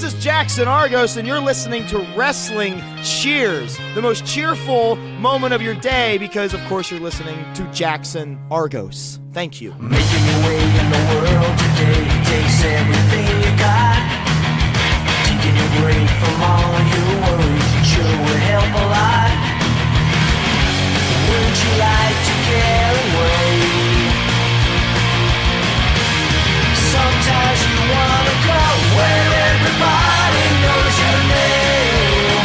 This is JaXon Argos, and you're listening to Wrestling Cheers, the most cheerful moment of your day, because, of course, you're listening to JaXon Argos. Thank you. Making your way in the world today takes everything you got. Taking a break from all your worries sure would help a lot. Wouldn't you like to get away? Sometimes you wanna go where everybody knows your name,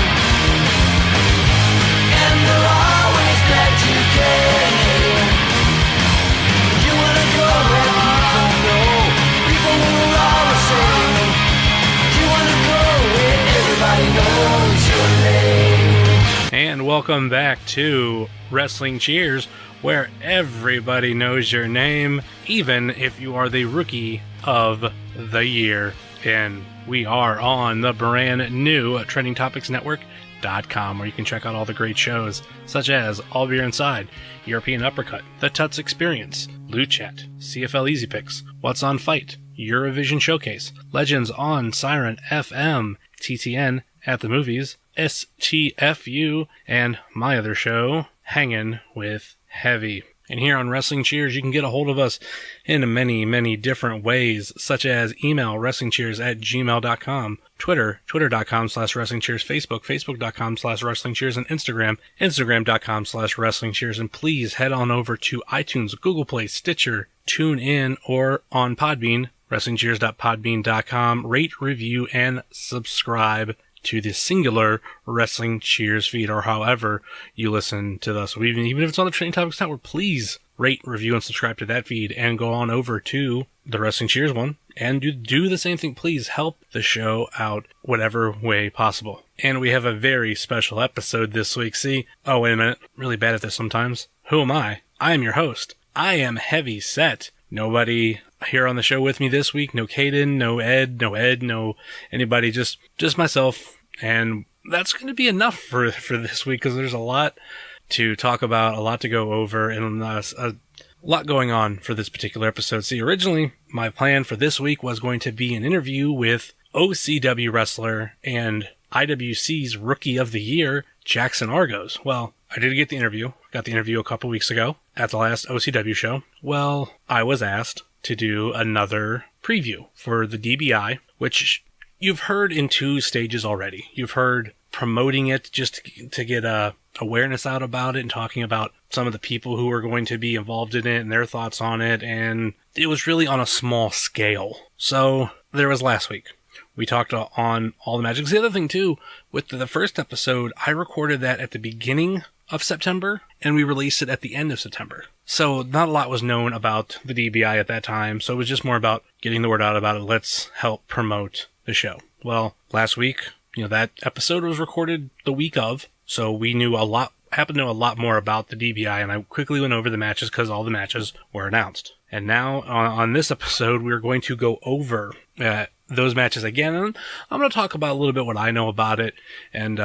and they're always glad you came. You wanna go where people know, people who are all the same. You wanna go where everybody knows your name. And welcome back to Wrestling Cheers, where everybody knows your name, even if you are the Rookie of the Year. And we are on the brand new TrendingTopicsNetwork.com, where you can check out all the great shows, such as All Beer Inside, European Uppercut, The Tuts Experience, Loot Chat, CFL Easy Picks, What's on Fight, Eurovision Showcase, Legends on Siren FM, TTN at the Movies, STFU, and my other show, Hangin' with Heavy. And here on Wrestling Cheers, you can get a hold of us in many, many different ways, such as email, wrestlingcheers@gmail.com, Twitter, twitter.com/wrestlingcheers, Facebook, facebook.com/wrestlingcheers, and Instagram, instagram.com/wrestlingcheers. And please head on over to iTunes, Google Play, Stitcher, TuneIn, or on Podbean, wrestlingcheers.podbean.com. Rate, review, and subscribe to the singular Wrestling Cheers feed, or however you listen to us. Even if it's on the Trending Topics Network, please rate, review, and subscribe to that feed, and go on over to the Wrestling Cheers one and do the same thing. Please help the show out whatever way possible. And we have a very special episode this week. Oh, wait a minute. Really bad at this sometimes. Who am I? I am your host. I am Heavy Set. Nobody here on the show with me this week. No Caden, no Ed, no anybody, just myself. And that's going to be enough for this week, because there's a lot to talk about, a lot to go over, and a lot going on for this particular episode. See, originally, my plan for this week was going to be an interview with OCW wrestler and IWC's Rookie of the Year, JaXon Argos. Well, I did get the interview. Got the interview a couple weeks ago at the last OCW show. Well, I was asked to do another preview for the DBI, which you've heard in two stages already. You've heard promoting it just to get awareness out about it, and talking about some of the people who are going to be involved in it and their thoughts on it, and it was really on a small scale. So there was last week. We talked on all the magic. The other thing too, with the first episode, I recorded that at the beginning of September, and we released it at the end of September. So not a lot was known about the DBI at that time, so it was just more about getting the word out about it. Let's help promote the show. Well, last week, that episode was recorded the week of, so we happened to know a lot more about the DBI, and I quickly went over the matches because all the matches were announced. And now, on this episode, we're going to go over those matches again, and I'm going to talk about a little bit what I know about it, and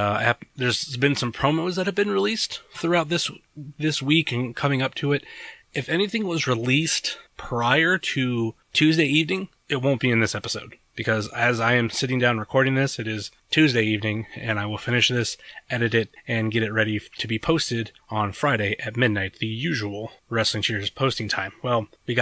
there's been some promos that have been released throughout this week and coming up to it. If anything was released prior to Tuesday evening, it won't be in this episode, because as I am sitting down recording this, it is Tuesday evening, and I will finish this, edit it, and get it ready to be posted on Friday at midnight, the usual Wrestling Cheers posting time. Well, we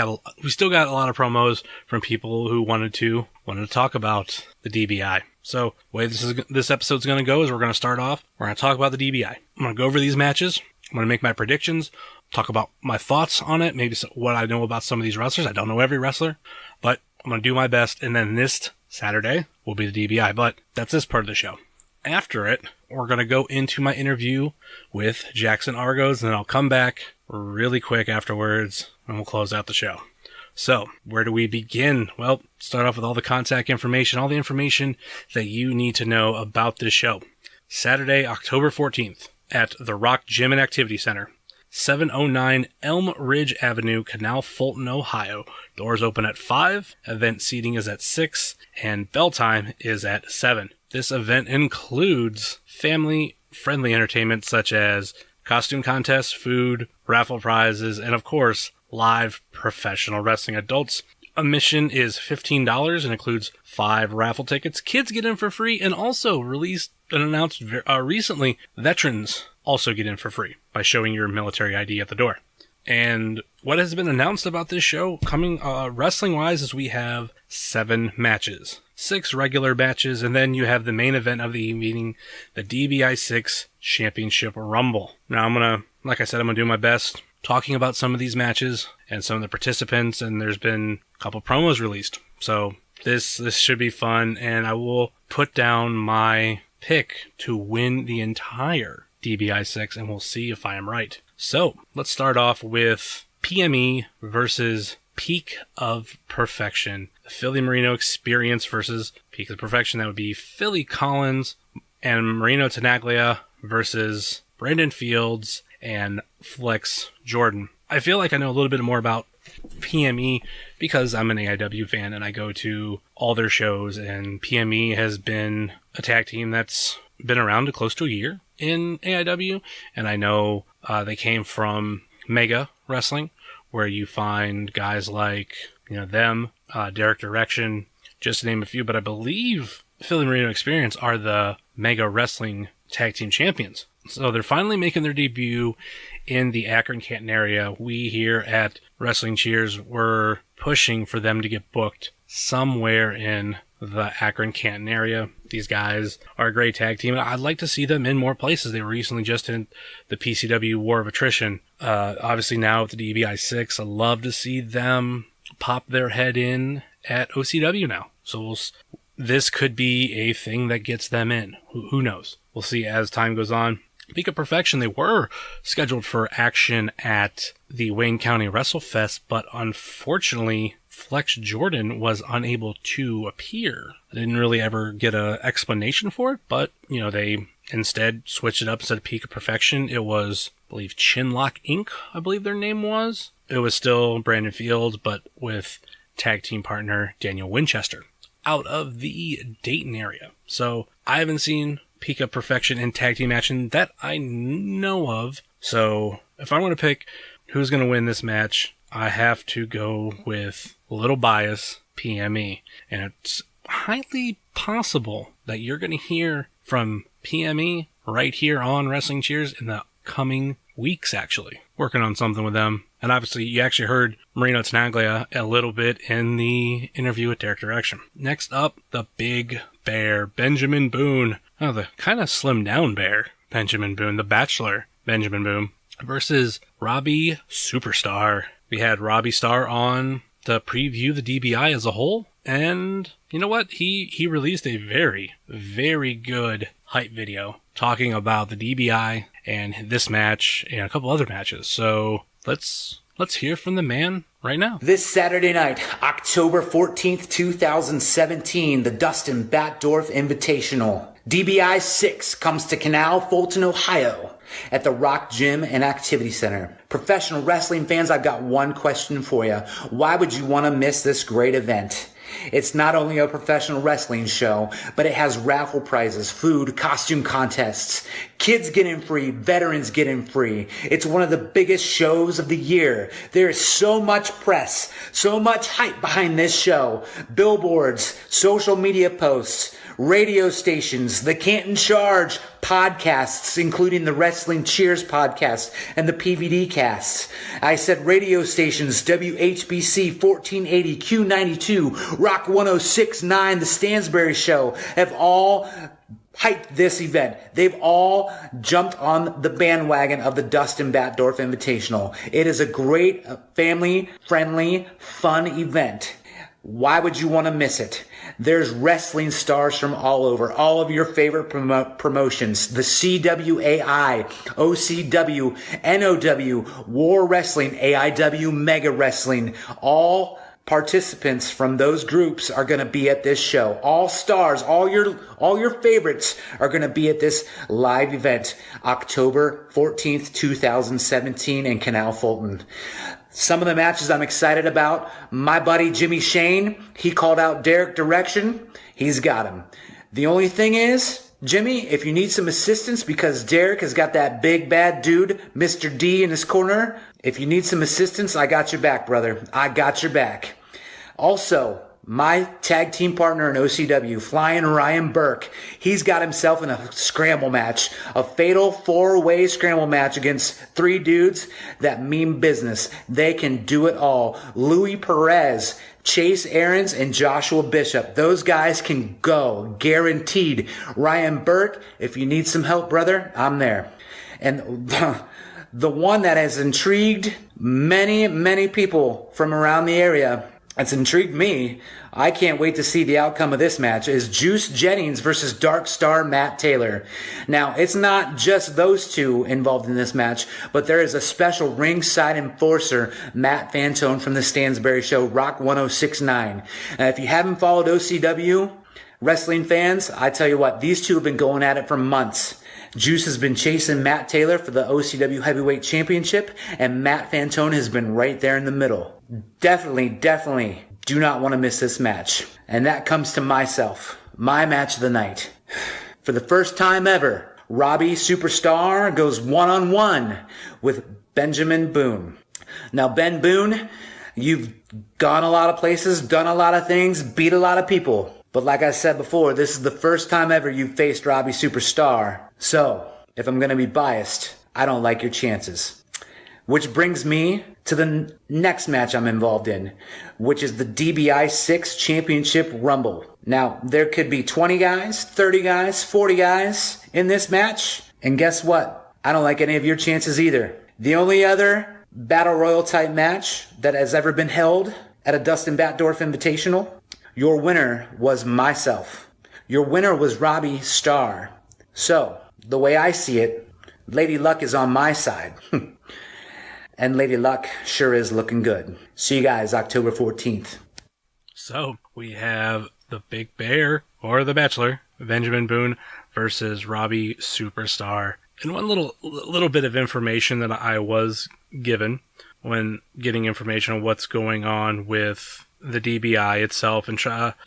still got a lot of promos from people who wanted to talk about the DBI. So the way this episode's going to go is we're going to start off, we're going to talk about the DBI. I'm going to go over these matches, I'm going to make my predictions, talk about my thoughts on it, maybe what I know about some of these wrestlers. I don't know every wrestler, but I'm going to do my best, and then this Saturday will be the DBI, but that's this part of the show. After it, we're going to go into my interview with JaXon Argos, and then I'll come back really quick afterwards, and we'll close out the show. So, where do we begin? Well, start off with all the contact information, all the information that you need to know about this show. Saturday, October 14th, at the Rock Gym and Activity Center, 709 Elm Ridge Avenue, Canal Fulton, Ohio. Doors open at 5, event seating is at 6, and bell time is at 7. This event includes family-friendly entertainment such as costume contests, food, raffle prizes, and of course, live professional wrestling. Adults Admission is $15 and includes 5 raffle tickets. Kids get in for free, and also released and announced recently, veterans also get in for free by showing your military ID at the door. And what has been announced about this show coming wrestling-wise is we have 7 matches. 6 regular matches, and then you have the main event of the evening, the DBI6 Championship Rumble. Now I'm going to do my best talking about some of these matches and some of the participants, and there's been a couple promos released. So this should be fun, and I will put down my pick to win the entire DBI6, and we'll see if I am right. So let's start off with PME versus Peak of Perfection. The Philly Marino Experience versus Peak of Perfection. That would be Philly Collins and Marino Tenaglia versus Brandon Fields and Flex Jordan. I feel like I know a little bit more about PME because I'm an AIW fan and I go to all their shows, and PME has been a tag team that's been around close to a year in AIW, and I know they came from Mega Wrestling, where you find guys like them, Derek Direction, just to name a few, but I believe Philly Marino Experience are the Mega Wrestling Tag Team Champions. So they're finally making their debut in the Akron-Canton area. We here at Wrestling Cheers were pushing for them to get booked somewhere in the Akron-Canton area. These guys are a great tag team, and I'd like to see them in more places. They were recently just in the PCW War of Attrition. Obviously now with the DBI6, I'd love to see them pop their head in at OCW now. So this could be a thing that gets them in. Who knows? We'll see as time goes on. Peak of Perfection, they were scheduled for action at the Wayne County WrestleFest, but unfortunately, Flex Jordan was unable to appear. I didn't really ever get an explanation for it, but, they instead switched it up. Instead of Peak of Perfection, it was, I believe, Chinlock Inc., I believe their name was. It was still Brandon Fields, but with tag team partner Daniel Winchester out of the Dayton area. So I haven't seen Peak of Perfection in tag team action that I know of. So if I want to pick who's going to win this match, I have to go with a little bias, PME. And it's highly possible that you're going to hear from PME right here on Wrestling Cheers in the coming weeks, actually. Working on something with them. And obviously, you actually heard Marino Tenaglia a little bit in the interview with Derek Direction. Next up, the Big Bear, Benjamin Boone. Oh, the kind of slimmed down bear, Benjamin Boone, the Bachelor, Benjamin Boone, versus Robbie Superstar. We had Robbie Starr on to preview the DBI as a whole, and you know what? He released a very, very good hype video talking about the DBI and this match and a couple other matches. So let's hear from the man right now. This Saturday night, October 14th, 2017, the Dustin Batdorf Invitational. DBI 6 comes to Canal Fulton, Ohio at the Rock Gym and Activity Center. Professional wrestling fans, I've got one question for you. Why would you want to miss this great event? It's not only a professional wrestling show, but it has raffle prizes, food, costume contests. Kids get in free, veterans get in free. It's one of the biggest shows of the year. There is so much press, so much hype behind this show. Billboards, social media posts, radio stations, the Canton Charge podcasts, including the Wrestling Cheers podcast and the PVD casts. I said radio stations, WHBC 1480, Q92, Rock 106.9, the Stansbury Show, have all hyped this event. They've all jumped on the bandwagon of the Dustin Batdorf Invitational. It is a great, family-friendly, fun event. Why would you want to miss it? There's wrestling stars from all over, all of your favorite promotions, the CWAI, OCW, NOW, War Wrestling, AIW, Mega Wrestling. All participants from those groups are going to be at this show. All stars, all your favorites are going to be at this live event, October 14th, 2017 in Canal Fulton. Some of the matches I'm excited about. My buddy Jimmy Shane, he called out Derek Direction. He's got him. The only thing is, Jimmy, if you need some assistance because Derek has got that big bad dude, Mr. D, in his corner, if you need some assistance, I got your back, brother. I got your back. Also, my tag team partner in OCW, Flying Ryan Burke, he's got himself in a scramble match, a fatal 4-way scramble match against 3 dudes that mean business. They can do it all. Louis Perez, Chase Aarons, and Joshua Bishop. Those guys can go, guaranteed. Ryan Burke, if you need some help, brother, I'm there. And the one that has intrigued many people from around the area, it's intrigued me. I can't wait to see the outcome of this match, is Juice Jennings versus Dark Star Matt Taylor. Now, it's not just those two involved in this match, but there is a special ringside enforcer, Matt Fantone from the Stansbury Show, Rock 1069. Now, if you haven't followed OCW wrestling fans, I tell you what, these two have been going at it for months. Juice has been chasing Matt Taylor for the OCW Heavyweight Championship, and Matt Fantone has been right there in the middle. Definitely do not want to miss this match. And that comes to myself, my match of the night. For the first time ever, Robbie Superstar goes one-on-one with Benjamin Boone. Now, Ben Boone, you've gone a lot of places, done a lot of things, beat a lot of people. But like I said before, this is the first time ever you've faced Robbie Superstar. So, if I'm going to be biased, I don't like your chances. Which brings me to the next match I'm involved in, which is the DBI6 Championship Rumble. Now, there could be 20 guys, 30 guys, 40 guys in this match. And guess what? I don't like any of your chances either. The only other Battle Royal type match that has ever been held at a Dustin Batdorf Invitational, your winner was myself. Your winner was Robbie Starr. So, the way I see it, Lady Luck is on my side. And Lady Luck sure is looking good. See you guys October 14th. So, we have the Big Bear, or the Bachelor, Benjamin Boone, versus Robbie Superstar. And one little bit of information that I was given when getting information on what's going on with the DBI itself, and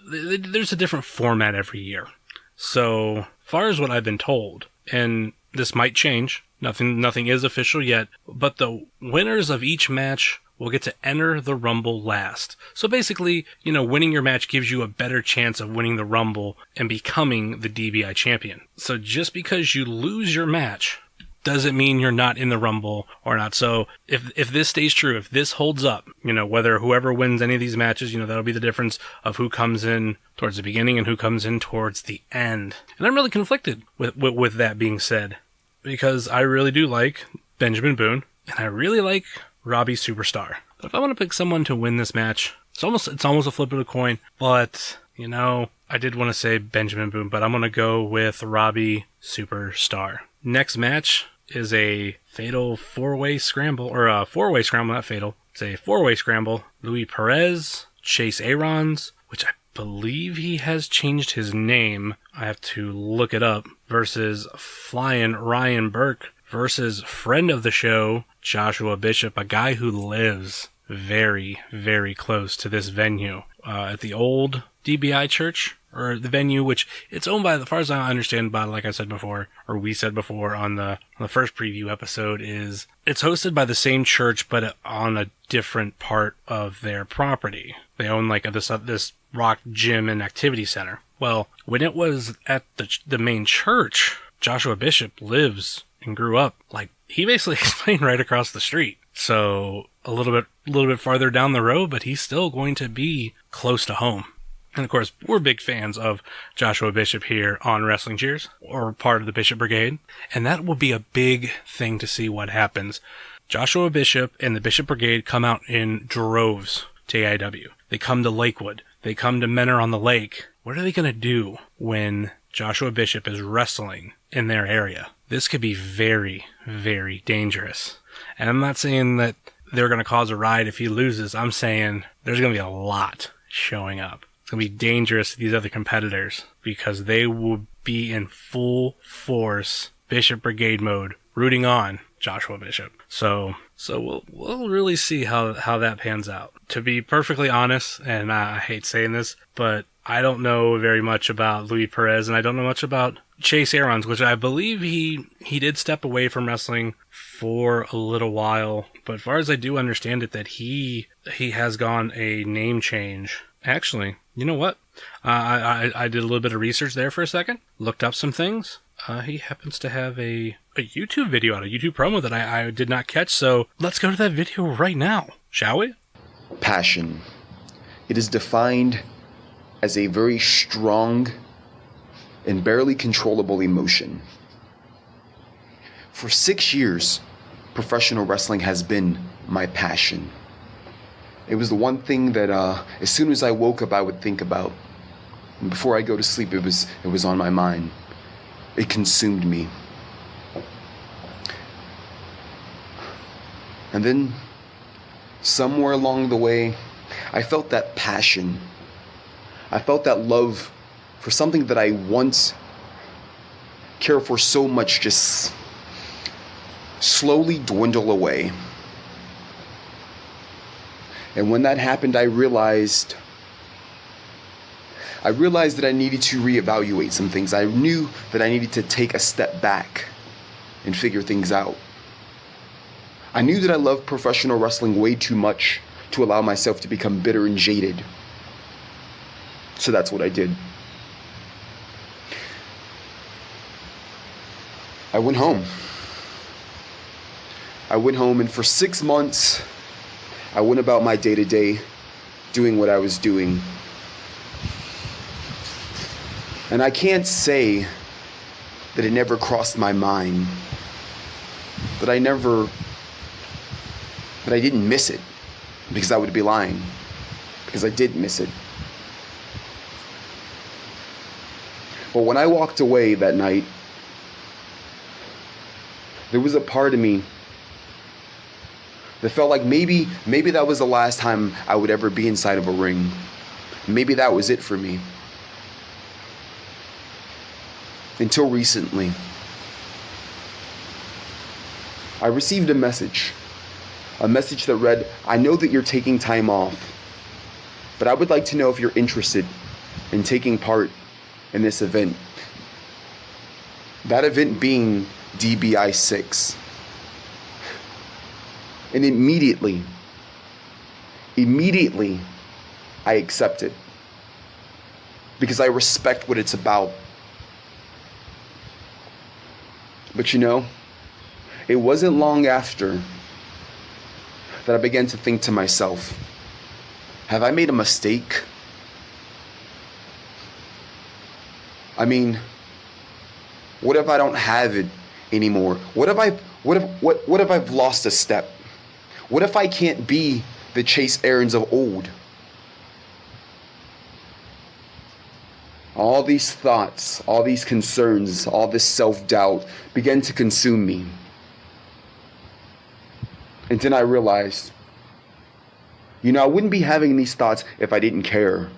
there's a different format every year. So, far as what I've been told, and this might change, nothing is official yet, but the winners of each match will get to enter the Rumble last. So basically, winning your match gives you a better chance of winning the Rumble and becoming the DBI champion. So just because you lose your match doesn't mean you're not in the Rumble or not. So if this stays true, if this holds up, whether whoever wins any of these matches, that'll be the difference of who comes in towards the beginning and who comes in towards the end. And I'm really conflicted with that being said, because I really do like Benjamin Boone and I really like Robbie Superstar. But if I want to pick someone to win this match, it's almost a flip of a coin. But, I did want to say Benjamin Boone, but I'm going to go with Robbie Superstar. Next match is a fatal 4-way scramble, or a 4-way scramble, not fatal. It's a 4-way scramble. Louis Perez, Chase Aarons, which I believe he has changed his name. I have to look it up. Versus Flying Ryan Burke versus friend of the show, Joshua Bishop, a guy who lives very, very close to this venue. At the old DBI church, or the venue, which it's owned by, as far as I understand, by, like I said before, or we said before on the first preview episode, is it's hosted by the same church, but on a different part of their property. They own this rock gym and activity center. Well, when it was at the main church, Joshua Bishop lives and grew up, he basically explained right across the street. So a little bit farther down the road, but he's still going to be close to home. And of course, we're big fans of Joshua Bishop here on Wrestling Cheers, or part of the Bishop Brigade. And that will be a big thing to see what happens. Joshua Bishop and the Bishop Brigade come out in droves to AIW. They come to Lakewood. They come to Menor on the Lake. What are they going to do when Joshua Bishop is wrestling in their area? This could be very, very dangerous. And I'm not saying that they're going to cause a riot if he loses. I'm saying there's going to be a lot showing up. It's going to be dangerous to these other competitors because they will be in full force Bishop Brigade mode, rooting on Joshua Bishop. So we'll really see how that pans out. To be perfectly honest, and I hate saying this, but I don't know very much about Luis Perez, and I don't know much about Chase Aarons, which I believe he did step away from wrestling for a little while. But as far as I do understand it, that he has gone a name change. Actually, you know what? I did a little bit of research there for a second, looked up some things. He happens to have a YouTube video out, a YouTube promo that I did not catch, so let's go to that video right now, shall we? Passion. It is defined as a very strong and barely controllable emotion. For 6 years, professional wrestling has been my passion. It was the one thing that as soon as I woke up, I would think about. And before I go to sleep, it was on my mind. It consumed me. And then, somewhere along the way, I felt that passion. I felt that love for something that I once cared for so much just slowly dwindle away. And when that happened, I realized that I needed to reevaluate some things. I knew that I needed to take a step back and figure things out. I knew that I loved professional wrestling way too much to allow myself to become bitter and jaded. So that's what I did. I went home. And for 6 months, I went about my day-to-day doing what I was doing. And I can't say that it never crossed my mind, that I didn't miss it, because I would be lying, because I did miss it. But when I walked away that night, there was a part of me that felt like maybe that was the last time I would ever be inside of a ring. Maybe that was it for me. Until recently, I received a message that read, "I know that you're taking time off, but I would like to know if you're interested in taking part in this event." That event being DBI6. And immediately, I accepted, because I respect what it's about. But you know, it wasn't long after that I began to think to myself, have I made a mistake? I mean, what if I don't have it anymore? What if I've lost a step? What if I can't be the Chase Aarons of old? All these thoughts, all these concerns, all this self-doubt began to consume me. And then I realized, I wouldn't be having these thoughts if I didn't care.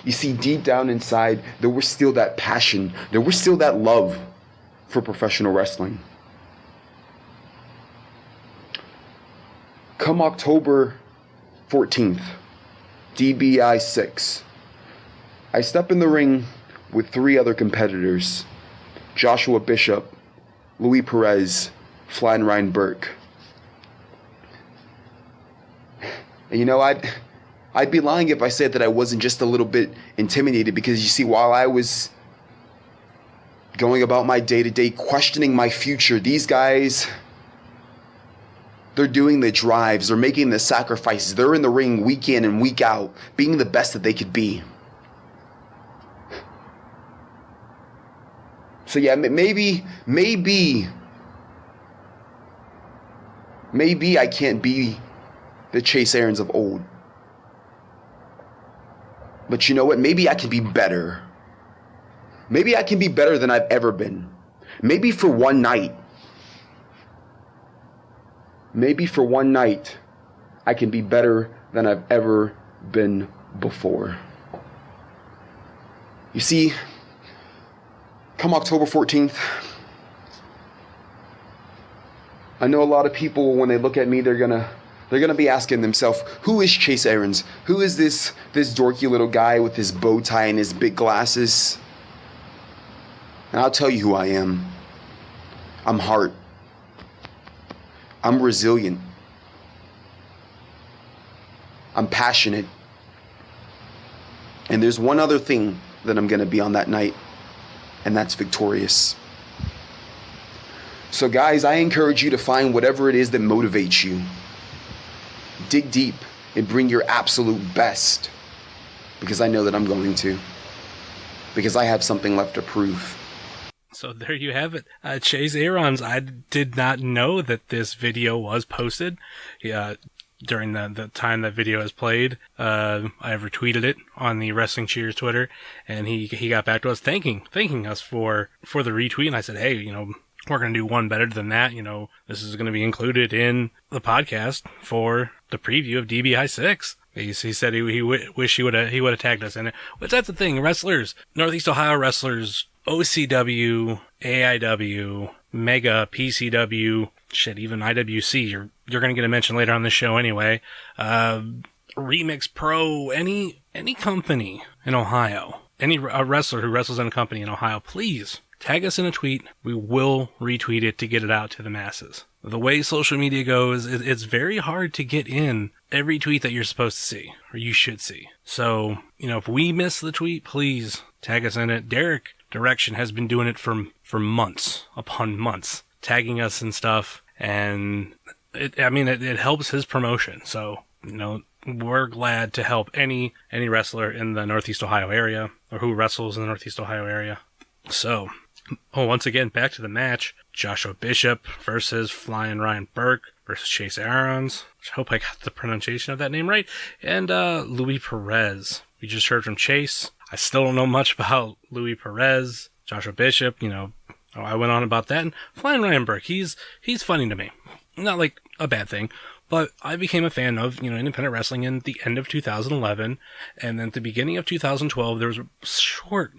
You see, deep down inside, there was still that passion, there was still that love for professional wrestling. Come October 14th, DBI6, I step in the ring with 3 other competitors, Joshua Bishop, Luis Perez, Flanrine Burke. And I'd be lying if I said that I wasn't just a little bit intimidated, because you see, while I was going about my day-to-day, questioning my future, these guys, they're doing the drives, they're making the sacrifices, they're in the ring week in and week out, being the best that they could be. So yeah, maybe I can't be the Chase Aarons of old. But you know what? Maybe I can be better. Maybe I can be better than I've ever been. Maybe for one night. I can be better than I've ever been before. You see, come October 14th, I know a lot of people, when they look at me, they're gonna They're going to be asking themselves, who is Chase Aarons? Who is this dorky little guy with his bow tie and his big glasses? And I'll tell you who I am. I'm heart. I'm resilient. I'm passionate. And there's one other thing that I'm going to be on that night, and that's victorious. So guys, I encourage you to find whatever it is that motivates you. Dig deep and bring your absolute best, because I know that I'm going to. Because I have something left to prove. So there you have it. Chase Aarons, I did not know that this video was posted. During the time that video has played, I retweeted it on the Wrestling Cheers Twitter, and he got back to us thanking us for the retweet. And I said, hey, we're going to do one better than that. This is going to be included in the podcast for the preview of DBI6. He said he wish he would have tagged us in it. But that's the thing, wrestlers, Northeast Ohio wrestlers, OCW, AIW, Mega, PCW, shit, even IWC, you're going to get a mention later on the show anyway. Remix Pro, any company in Ohio, a wrestler who wrestles in a company in Ohio, please tag us in a tweet. We will retweet it to get it out to the masses. The way social media goes, it's very hard to get in every tweet that you're supposed to see, or you should see. So, if we miss the tweet, please tag us in it. Derek Direction has been doing it for months upon months, tagging us and stuff, and it helps his promotion. So, we're glad to help any wrestler in the Northeast Ohio area, or who wrestles in the Northeast Ohio area. So, once again, back to the match. Joshua Bishop versus Flying Ryan Burke versus Chase Aarons. I hope I got the pronunciation of that name right. And Louis Perez. We just heard from Chase. I still don't know much about Louis Perez. Joshua Bishop, I went on about that. And Flying Ryan Burke, he's funny to me. Not like a bad thing. But I became a fan of, independent wrestling in the end of 2011, and then at the beginning of 2012, there was a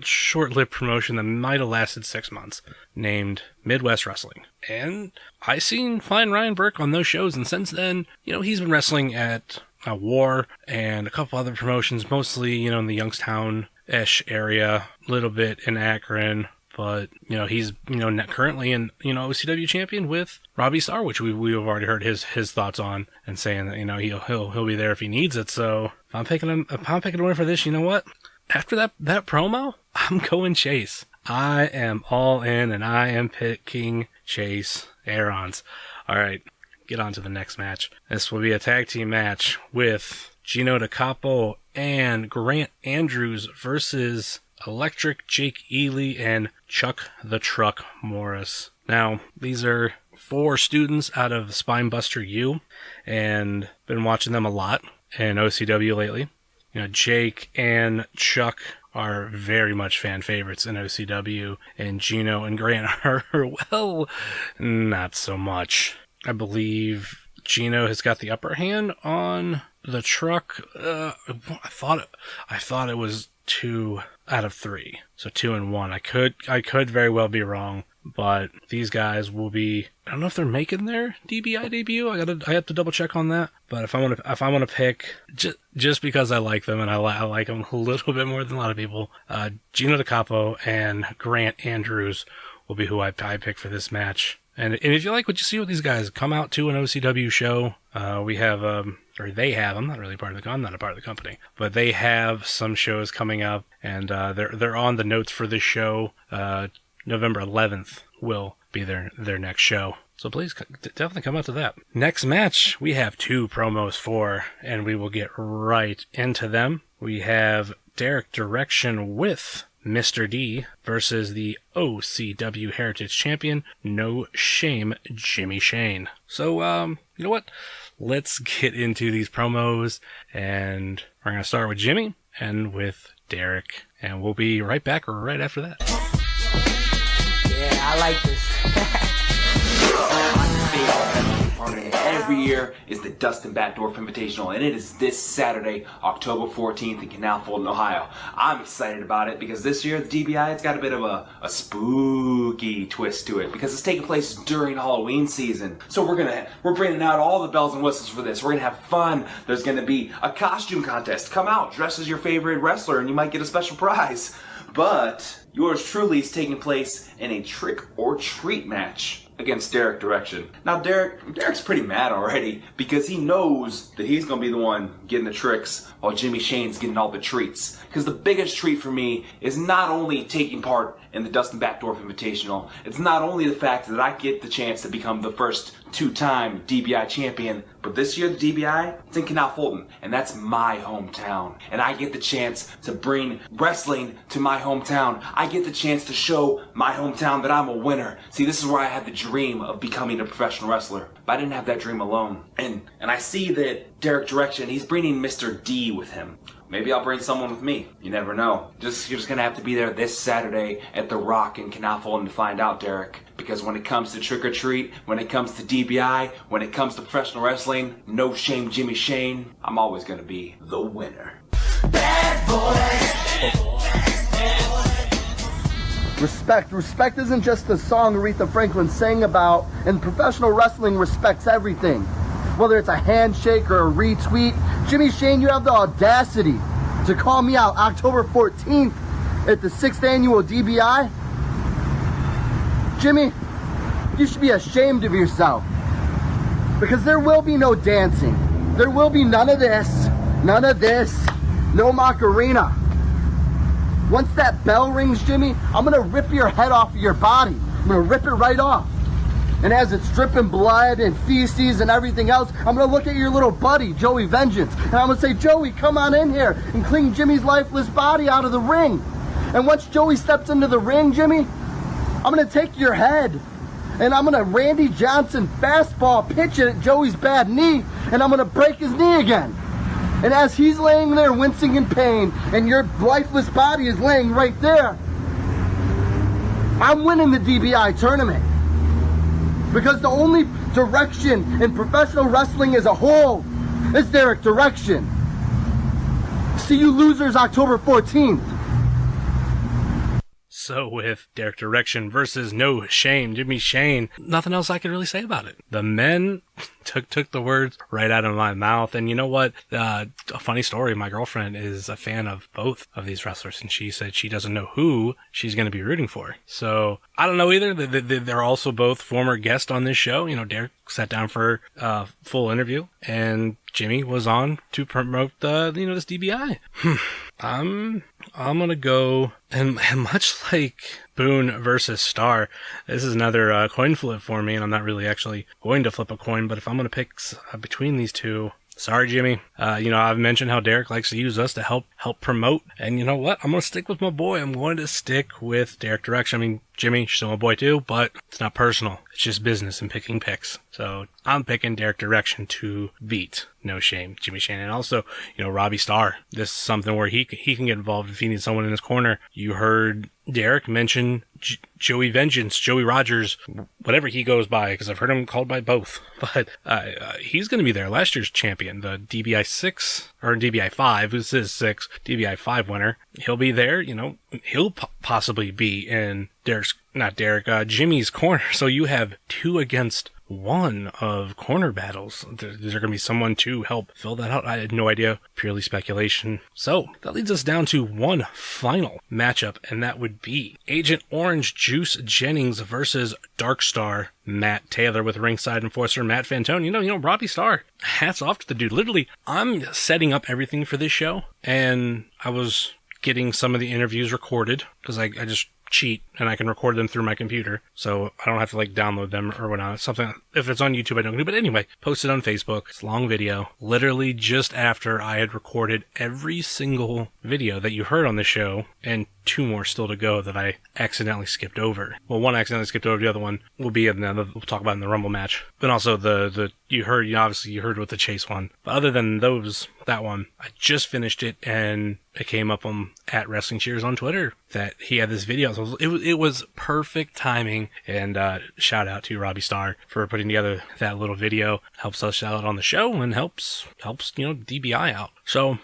short-lived promotion that might have lasted 6 months, named Midwest Wrestling. And I seen Flying Ryan Burke on those shows, and since then, he's been wrestling at War and a couple other promotions, mostly, in the Youngstown-ish area, a little bit in Akron. But, he's, currently in, OCW champion with Robbie Starr, which we've already heard his thoughts on, and saying that, he'll be there if he needs it. So if I'm picking a winner for this, you know what? After that promo, I'm going Chase. I am all in, and I am picking Chase Aarons. All right, get on to the next match. This will be a tag team match with Gino DiCapo and Grant Andrews versus Electric Jake Ely and Chuck the Truck Morris. Now, these are 4 students out of Spinebuster U, and been watching them a lot in OCW lately. Jake and Chuck are very much fan favorites in OCW, and Gino and Grant are, well, not so much. I believe Gino has got the upper hand on the Truck. I thought it was 2 out of 3, so 2 and 1. I could very well be wrong, but these guys will be. I don't know if they're making their DBI debut. I have to double check on that. But if I want to pick, just because I like them and I like them a little bit more than a lot of people, Gino DiCapo and Grant Andrews will be who I pick for this match. And if you like what you see with these guys, come out to an OCW show. We have, or they have. I'm not really I'm not a part of the company, but they have some shows coming up, and they're on the notes for this show. November 11th will be their next show. So please definitely come out to that. Next match, we have 2 promos for, and we will get right into them. We have Derek Direction with Mr. D versus the OCW Heritage Champion, No Shame, Jimmy Shane. So, you know what? Let's get into these promos, and we're going to start with Jimmy and with Derek, and we'll be right back right after that. Yeah, I like this. every year is the Dustin Batdorf Invitational, and it is this Saturday, October 14th in Canal Fulton, Ohio. I'm excited about it because this year the DBI, it's got a bit of a spooky twist to it because it's taking place during Halloween season. So we're bringing out all the bells and whistles for this. We're gonna have fun. There's gonna be a costume contest. Come out, dress as your favorite wrestler, and you might get a special prize. But yours truly is taking place in a trick or treat match against Derek Direction. Now Derek's pretty mad already because he knows that he's going to be the one getting the tricks while Jimmy Shane's getting all the treats. Because the biggest treat for me is not only taking part in the Dustin Batdorf Invitational, it's not only the fact that I get the chance to become the first two-time DBI champion, but this year the DBI, it's in Canal Fulton, and that's my hometown. And I get the chance to bring wrestling to my hometown. I get the chance to show my hometown that I'm a winner. See, this is where I had the dream of becoming a professional wrestler, but I didn't have that dream alone. And I see that Derek Direction, he's bringing Mr. D with him. Maybe I'll bring someone with me. You never know. You're just gonna have to be there this Saturday at The Rock in Canal Fulton to find out, Derek. Because when it comes to trick or treat, when it comes to DBI, when it comes to professional wrestling, no shame Jimmy Shane, I'm always gonna be the winner. Respect. Respect isn't just the song Aretha Franklin sang about, and professional wrestling respects everything. Whether it's a handshake or a retweet, Jimmy Shane, you have the audacity to call me out October 14th at the 6th annual DBI. Jimmy, you should be ashamed of yourself. Because there will be no dancing. There will be none of this, no Macarena. Once that bell rings, Jimmy, I'm gonna rip your head off of your body. I'm gonna rip it right off. And as it's dripping blood and feces and everything else, I'm gonna look at your little buddy, Joey Vengeance, and I'm gonna say, Joey, come on in here and clean Jimmy's lifeless body out of the ring. And once Joey steps into the ring, Jimmy, I'm gonna take your head and I'm gonna Randy Johnson fastball pitch it at Joey's bad knee, and I'm gonna break his knee again. And as he's laying there wincing in pain and your lifeless body is laying right there, I'm winning the DBI tournament. Because the only direction in professional wrestling as a whole is Derek Direction. See you losers October 14th. So with Derek Direction versus No Shame, Jimmy Shane, nothing else I could really say about it. The men took the words right out of my mouth. And you know what? A funny story. My girlfriend is a fan of both of these wrestlers, and she said she doesn't know who she's going to be rooting for. So I don't know either. They're also both former guests on this show. You know, Derek sat down for a full interview, and Jimmy was on to promote this DBI. I'm gonna go, and much like Boone versus Starr, this is another coin flip for me, and I'm not really actually going to flip a coin, but if I'm gonna pick between these two, sorry, Jimmy. I've mentioned how Derek likes to use us to help promote, and you know what? I'm gonna stick with my boy. I'm going to stick with Derek Direction. I mean, Jimmy, you're still my boy too, but it's not personal. It's just business and picking picks. So I'm picking Derek Direction to beat No Shame, Jimmy Shane. And also, Robbie Starr. This is something where he can get involved if he needs someone in his corner. You heard Derek mention Joey Vengeance, Joey Rogers, whatever he goes by, because I've heard him called by both. But he's going to be there. Last year's champion, the DBI6, or DBI5, who's his 6, DBI5 winner. He'll be there. He'll possibly be in Jimmy's corner. So you have 2 against 1 of corner battles. Is there going to be someone to help fill that out? I had no idea. Purely speculation. So that leads us down to one final matchup, and that would be Agent Orange Juice Jennings versus Dark Star Matt Taylor, with ringside enforcer Matt Fantone. Robbie Starr. Hats off to the dude. Literally, I'm setting up everything for this show, and I was getting some of the interviews recorded because I just cheat and I can record them through my computer, so I don't have to download them or whatnot. Something, if it's on YouTube, I don't do. But anyway, posted on Facebook. It's a long video, literally just after I had recorded every single video that you heard on the show and 2 more still to go that I accidentally skipped over. Well, one I accidentally skipped over, the other one will be in we'll talk about in the Rumble match. But also you heard with the Chase one. But other than that one, I just finished it, and it came up on at Wrestling Cheers on Twitter that he had this video. So it was perfect timing, and shout out to Robbie Starr for putting together that little video. Helps us out on the show and helps DBI out. So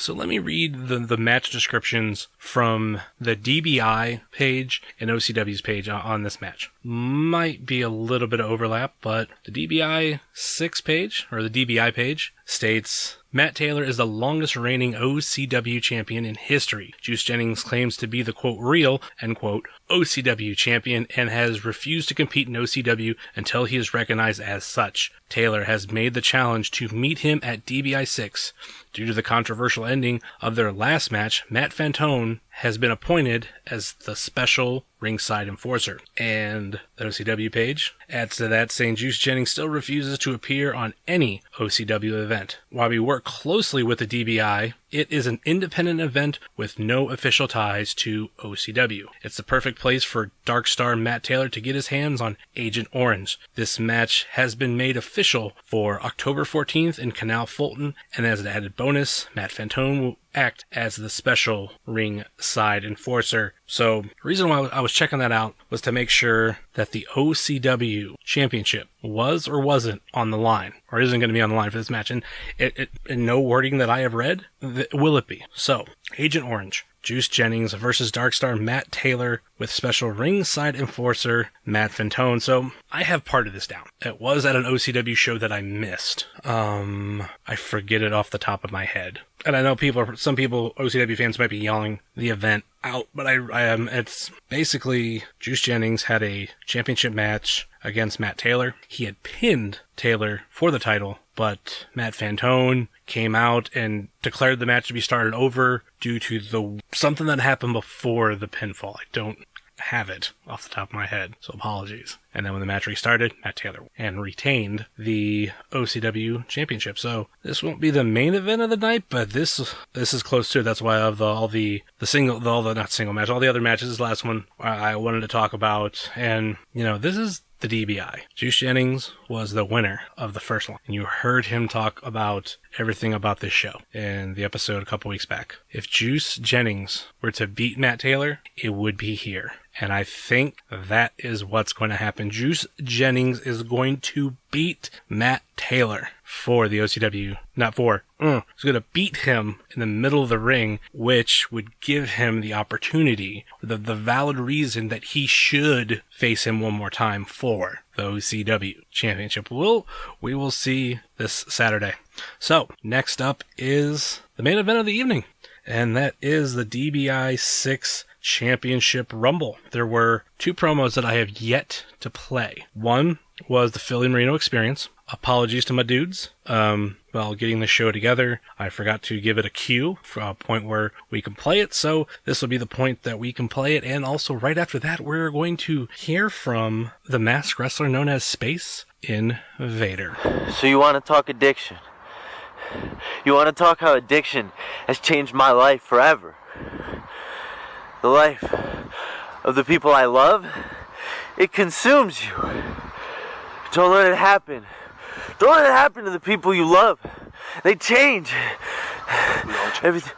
let me read the match descriptions from the DBI page and OCW's page on this match. Might be a little bit of overlap, but the DBI6 page, or the DBI page, states, Matt Taylor is the longest reigning OCW champion in history. Juice Jennings claims to be the, quote, real, end quote, OCW champion and has refused to compete in OCW until he is recognized as such. Taylor has made the challenge to meet him at DBI6. Due to the controversial ending of their last match, Matt Fantone has been appointed as the special ringside enforcer. And the OCW page adds to that, saying Juice Jennings still refuses to appear on any OCW event. While we work closely with the DBI, it is an independent event with no official ties to OCW. It's the perfect place for Dark Star Matt Taylor to get his hands on Agent Orange. This match has been made official for October 14th in Canal Fulton, and as an added bonus, Matt Fantone will act as the special ringside enforcer. So the reason why I was checking that out was to make sure that the OCW championship was or wasn't on the line, or isn't going to be on the line for this match. And in no wording that I have read, will it be? So, Agent Orange, Juice Jennings versus Darkstar Matt Taylor with special ringside enforcer Matt Fantone. So I have part of this down. It was at an OCW show that I missed. I forget it off the top of my head. And I know some people, OCW fans, might be yelling the event out, but it's basically Juice Jennings had a championship match against Matt Taylor. He had pinned Taylor for the title, but Matt Fantone came out and declared the match to be started over due to something that happened before the pinfall. I don't have it off the top of my head, so apologies. And then when the match restarted, Matt Taylor and retained the OCW championship. So this won't be the main event of the night, but this is close to it. That's why all the other matches, this last one I wanted to talk about. And this is the DBI. Juice Jennings was the winner of the first one, and you heard him talk about everything about this show in the episode a couple weeks back. If Juice Jennings were to beat Matt Taylor, it would be here. And I think that is what's going to happen. Juice Jennings is going to beat Matt Taylor for the OCW. He's going to beat him in the middle of the ring, which would give him the opportunity, the valid reason that he should face him one more time for the OCW championship. We will see this Saturday. So, next up is the main event of the evening, and that is the DBI6 Championship Rumble. There were 2 promos that I have yet to play. One was the Philly Marino experience. Apologies to my dudes. While getting the show together, I forgot to give it a cue for a point where we can play it, so this will be the point that we can play it, and also right after that, we're going to hear from the masked wrestler known as Space Invader. So you want to talk addiction? You want to talk how addiction has changed my life forever? The life of the people I love, it consumes you. Don't let it happen. Don't let it happen to the people you love. They change. Everything.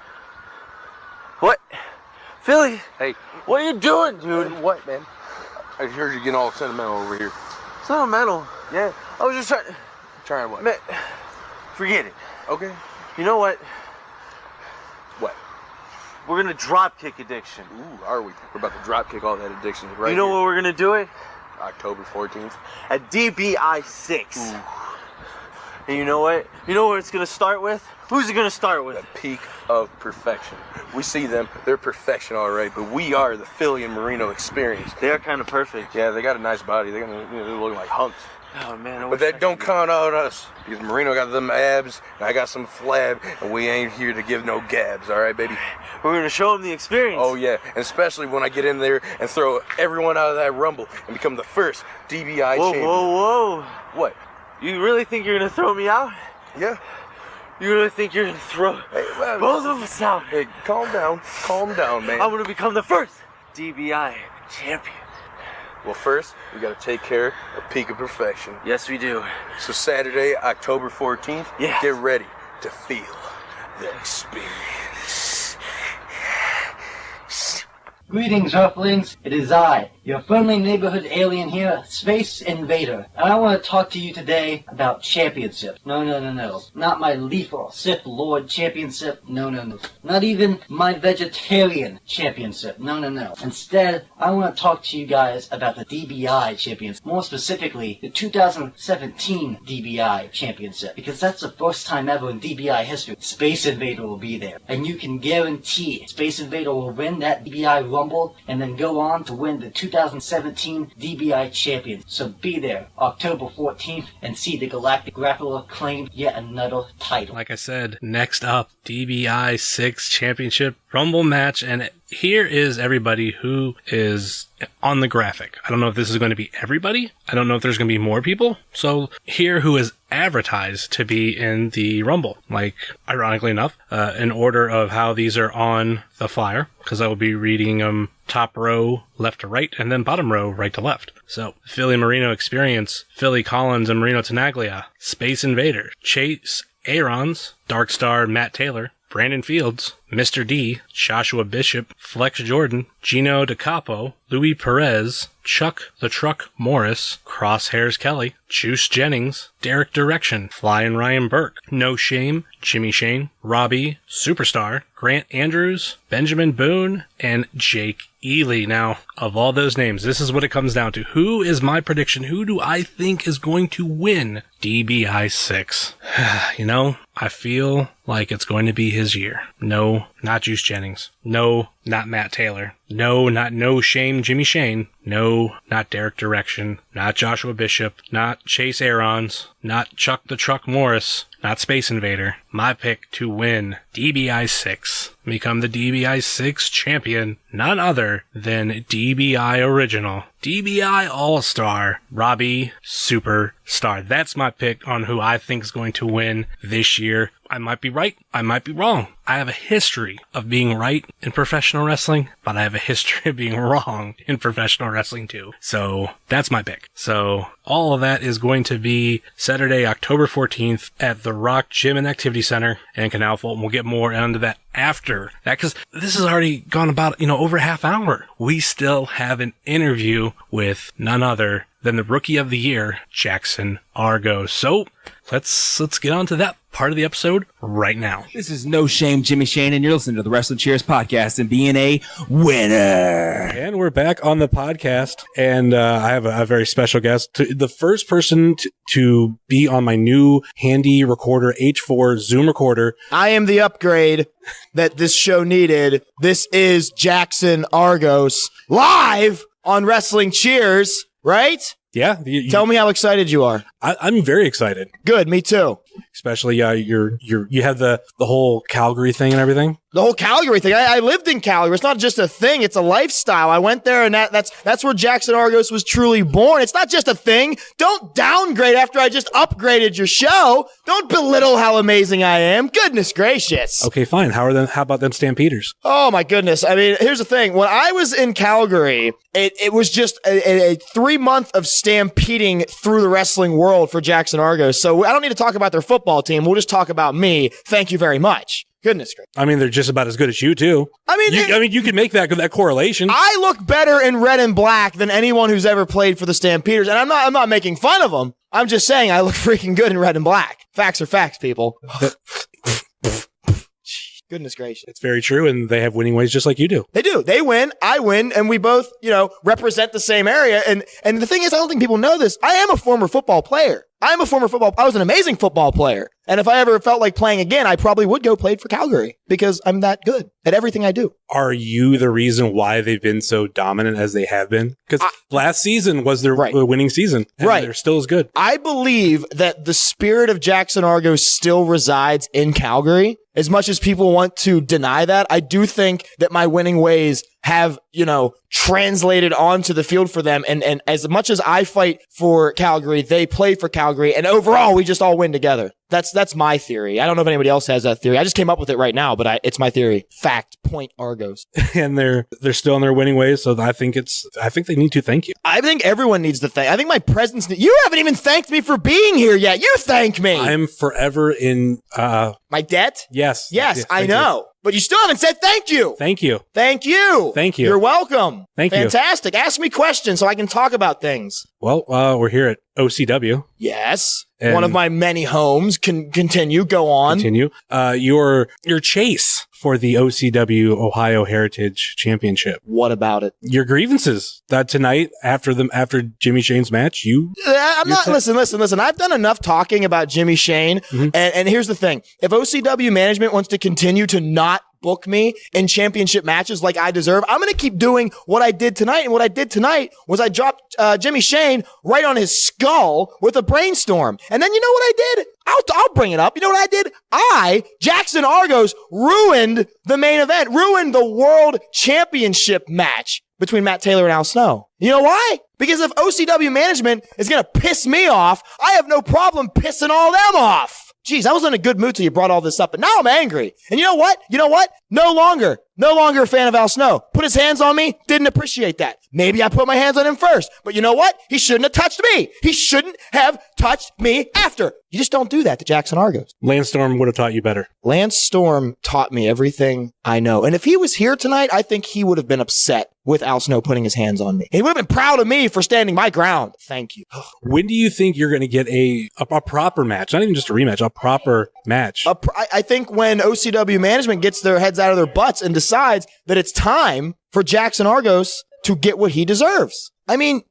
What? Philly? Hey. What are you doing, dude? What, man? I heard you getting all sentimental over here. Sentimental? Yeah. I was just trying... Trying what? Man, forget it. Okay. You know what? What? We're gonna drop kick addiction. Ooh, are we? We're about to drop kick all that addiction right You know here. where we're gonna do it? October 14th. At DBI6. Ooh. And you know what? You know where it's gonna start with? Who's it gonna start with? The peak of perfection. We see them, they're perfection all right, but we are the Philly and Marino experience. They are kind of perfect. Yeah, they got a nice body. They're looking like hunks. Oh man, But that don't count out us, because Marino got them abs, and I got some flab, and we ain't here to give no gabs, all right, baby? We're gonna show them the experience. Oh yeah, and especially when I get in there and throw everyone out of that rumble and become the first DBI champion. Whoa. What? You really think you're gonna throw me out? Yeah. You really think you're gonna throw both of us out? Hey, calm down, man. I'm gonna become the first DBI champion. Well, first, we gotta take care of peak of perfection. Yes, we do. So Saturday, October 14th, Yes. get ready to feel the experience. Greetings, Earthlings. It is I, your friendly neighborhood alien here, Space Invader. And I want to talk to you today about championships. No. Not my lethal Sith Lord championship. No. Not even my vegetarian championship. No. Instead, I want to talk to you guys about the DBI championship. More specifically, the 2017 DBI championship. Because that's the first time ever in DBI history Space Invader will be there. And you can guarantee Space Invader will win that DBI Rumble and then go on to win the 2017 DBI champion. So be there October 14th and see the Galactic Grappler claim yet another title. Like I said, next up, DBI6 Championship Rumble match, and here is everybody who is on the graphic. I don't know if this is going to be everybody. I don't know if there's going to be more people. So here who is advertised to be in the Rumble. Like, ironically enough, in order of how these are on the flyer, because I will be reading them top row left to right, and then bottom row right to left. So, Philly Marino Experience, Philly Collins and Marino Tenaglia, Space Invader, Chase Aarons, Darkstar Matt Taylor, Brandon Fields, Mr. D, Joshua Bishop, Flex Jordan, Gino DeCapo, Louis Perez, Chuck the Truck Morris, Crosshairs Kelly, Juice Jennings, Derek Direction, Flying Ryan Burke, No Shame, Jimmy Shane, Robbie, Superstar, Grant Andrews, Benjamin Boone, and Jake Ely. Now, of all those names, this is what it comes down to. Who is my prediction? Who do I think is going to win DBI6? You know, I feel like it's going to be his year. No, not Juice Jennings. No, not Matt Taylor. No, not No Shame Jimmy Shane. No, not Derek Direction. Not Joshua Bishop. Not Chase Aarons. Not Chuck the Truck Morris. Not Space Invader. My pick to win DBI6, become the DBI6 champion, none other than DBI Original, DBI All-Star, Robbie Superstar. That's my pick on who I think is going to win this year. I might be right. I might be wrong. I have a history of being right in professional wrestling, but I have a history of being wrong in professional wrestling too. So that's my pick. So all of that is going to be Saturday, October 14th at the Rock Gym and Activity Center in Canal Fulton. We'll get more into that after that, because this has already gone about, over a half hour. We still have an interview with none other than the Rookie of the Year, JaXon Argos. So let's get on to that part of the episode right now. This is No Shame Jimmy Shane, and you're listening to the Wrestling Cheers podcast and being a winner. And we're back on the podcast, and I have a very special guest. The first person to be on my new handy recorder, H4 Zoom recorder. I am the upgrade that this show needed. This is JaXon Argos live on Wrestling Cheers, right? Yeah. Tell me how excited you are. I'm very excited. Good, me too. Especially you have the whole Calgary thing and everything. The whole Calgary thing. I lived in Calgary. It's not just a thing. It's a lifestyle. I went there, and that's where JaXon Argos was truly born. It's not just a thing. Don't downgrade after I just upgraded your show. Don't belittle how amazing I am. Goodness gracious. Okay, fine. How about them Stampeders? Oh my goodness. I mean, here's the thing. When I was in Calgary, it was just a 3 month of stampeding through the wrestling world for JaXon Argos. So I don't need to talk about their football team. We'll just talk about me. Thank you very much. Goodness gracious. I mean, they're just about as good as you, too. I mean, you can make that correlation. I look better in red and black than anyone who's ever played for the Stampeders, and I'm not making fun of them. I'm just saying I look freaking good in red and black. Facts are facts, people. Goodness gracious. It's very true, and they have winning ways just like you do. They do. They win, I win, and we both, represent the same area. And the thing is, I don't think people know this. I am a former football player. I was an amazing football player. And if I ever felt like playing again, I probably would go play for Calgary because I'm that good at everything I do. Are you the reason why they've been so dominant as they have been? Because last season was their winning season. And they're still as good. I believe that the spirit of JaXon Argos still resides in Calgary. As much as people want to deny that, I do think that my winning ways have, translated onto the field for them. And as much as I fight for Calgary, they play for Calgary. And overall, we just all win together. That's my theory. I don't know if anybody else has that theory. I just came up with it right now, but it's my theory. Fact. Point Argos. And they're still on their winning ways. So I think they need to thank you. I think everyone needs to thank. I think my presence. You haven't even thanked me for being here yet. You thank me. I'm forever in my debt. Yes. Yes, I know. But you still haven't said thank you. Thank you. Thank you. Thank you. You're welcome. Thank you. Fantastic. Ask me questions so I can talk about things. Well, we're here at OCW. Yes. And one of my many homes. Continue. Go on. Continue. Your chase for the OCW Ohio Heritage Championship. What about it? Your grievances that tonight after Jimmy Shane's match, Listen. I've done enough talking about Jimmy Shane. Mm-hmm. And here's the thing. If OCW management wants to continue to not book me in championship matches like I deserve, I'm going to keep doing what I did tonight. And what I did tonight was I dropped Jimmy Shane right on his skull with a brainstorm. And then you know what I did? I'll bring it up. You know what I did? JaXon Argos ruined the main event, ruined the world championship match between Matt Taylor and Al Snow. You know why? Because if OCW management is going to piss me off, I have no problem pissing all them off. Jeez, I was in a good mood till you brought all this up, but now I'm angry. And you know what? No longer a fan of Al Snow. Put his hands on me, didn't appreciate that. Maybe I put my hands on him first, but you know what? He shouldn't have touched me. He shouldn't have touched me after. You just don't do that to JaXon Argos. Lance Storm would have taught you better. Lance Storm taught me everything I know. And if he was here tonight, I think he would have been upset with Al Snow putting his hands on me. He would have been proud of me for standing my ground. Thank you. When do you think you're going to get a proper match? Not even just a rematch, a proper match. I think when OCW management gets their heads out of their butts and decides that it's time for JaXon Argos to get what he deserves. I mean,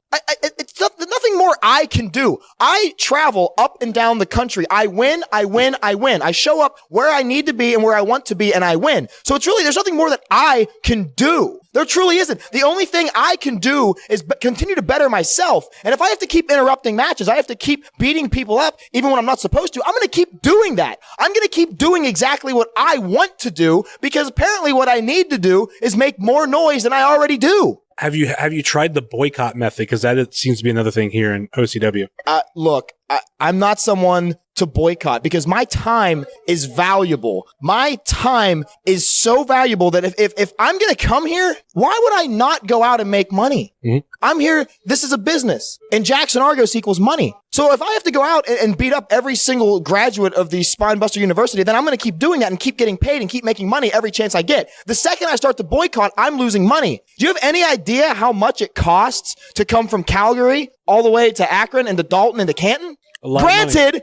it's nothing more I can do. I travel up and down the country. I win. I show up where I need to be and where I want to be, and I win. So there's nothing more that I can do. There truly isn't. The only thing I can do is continue to better myself. And if I have to keep interrupting matches, I have to keep beating people up even when I'm not supposed to, I'm going to keep doing that. I'm going to keep doing exactly what I want to do, because apparently what I need to do is make more noise than I already do. Have you tried the boycott method? Because that seems to be another thing here in OCW. Look, I'm not someone to boycott because my time is valuable. My time is so valuable that if I'm going to come here, why would I not go out and make money? Mm-hmm. I'm here. This is a business, and JaXon Argos equals money. So if I have to go out and beat up every single graduate of the Spinebuster University, then I'm going to keep doing that and keep getting paid and keep making money every chance I get. The second I start to boycott, I'm losing money. Do you have any idea how much it costs to come from Calgary all the way to Akron and to Dalton and to Canton? Granted,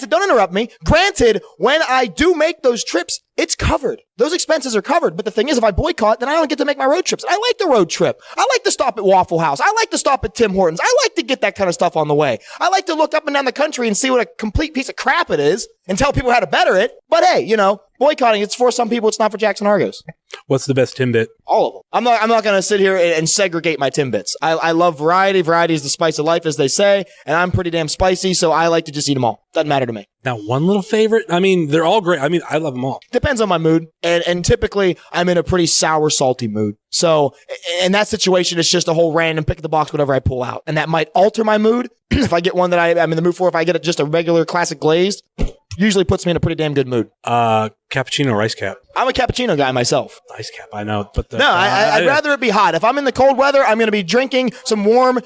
don't interrupt me. Granted, when I do make those trips, it's covered. Those expenses are covered. But the thing is, if I boycott, then I don't get to make my road trips. I like the road trip. I like to stop at Waffle House. I like to stop at Tim Hortons. I like to get that kind of stuff on the way. I like to look up and down the country and see what a complete piece of crap it is and tell people how to better it. But hey, boycotting, it's for some people. It's not for JaXon Argos. What's the best Timbit? All of them. I'm not going to sit here and segregate my Timbits. I love variety. Variety is the spice of life, as they say. And I'm pretty damn spicy, so I like to just eat them all. Doesn't matter to me. Now, one little favorite? I mean, they're all great. I mean, I love them all. Depends on my mood. And typically, I'm in a pretty sour, salty mood. So in that situation, it's just a whole random pick of the box, whatever I pull out. And that might alter my mood. If I get one that I'm in the mood for, if I get just a regular classic glazed, usually puts me in a pretty damn good mood. Cappuccino or ice cap? I'm a cappuccino guy myself. Ice cap, I know. But I'd rather it be hot. If I'm in the cold weather, I'm going to be drinking some warm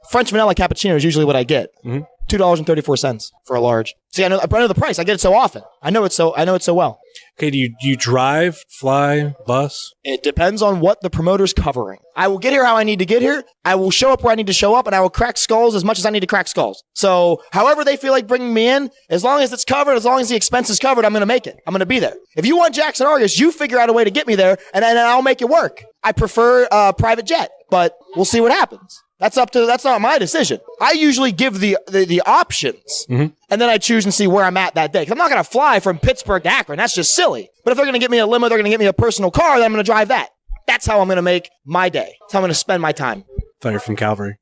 French vanilla cappuccino is usually what I get. Mm-hmm. $2.34 for a large. See, I know the price. I get it so often. I know it so well. Okay, do you drive, fly, bus? It depends on what the promoter's covering. I will get here how I need to get here. I will show up where I need to show up, and I will crack skulls as much as I need to crack skulls. So however they feel like bringing me in, as long as it's covered, as long as the expense is covered, I'm going to make it. I'm going to be there. If you want JaXon Argos, you figure out a way to get me there, and I'll make it work. I prefer private jet, but we'll see what happens. That's not my decision. I usually give the options, mm-hmm. and then I choose and see where I'm at that day. Because I'm not going to fly from Pittsburgh to Akron. That's just silly. But if they're going to get me a limo, they're going to get me a personal car, then I'm going to drive that. That's how I'm going to make my day. That's how I'm going to spend my time. thought you're from Calgary.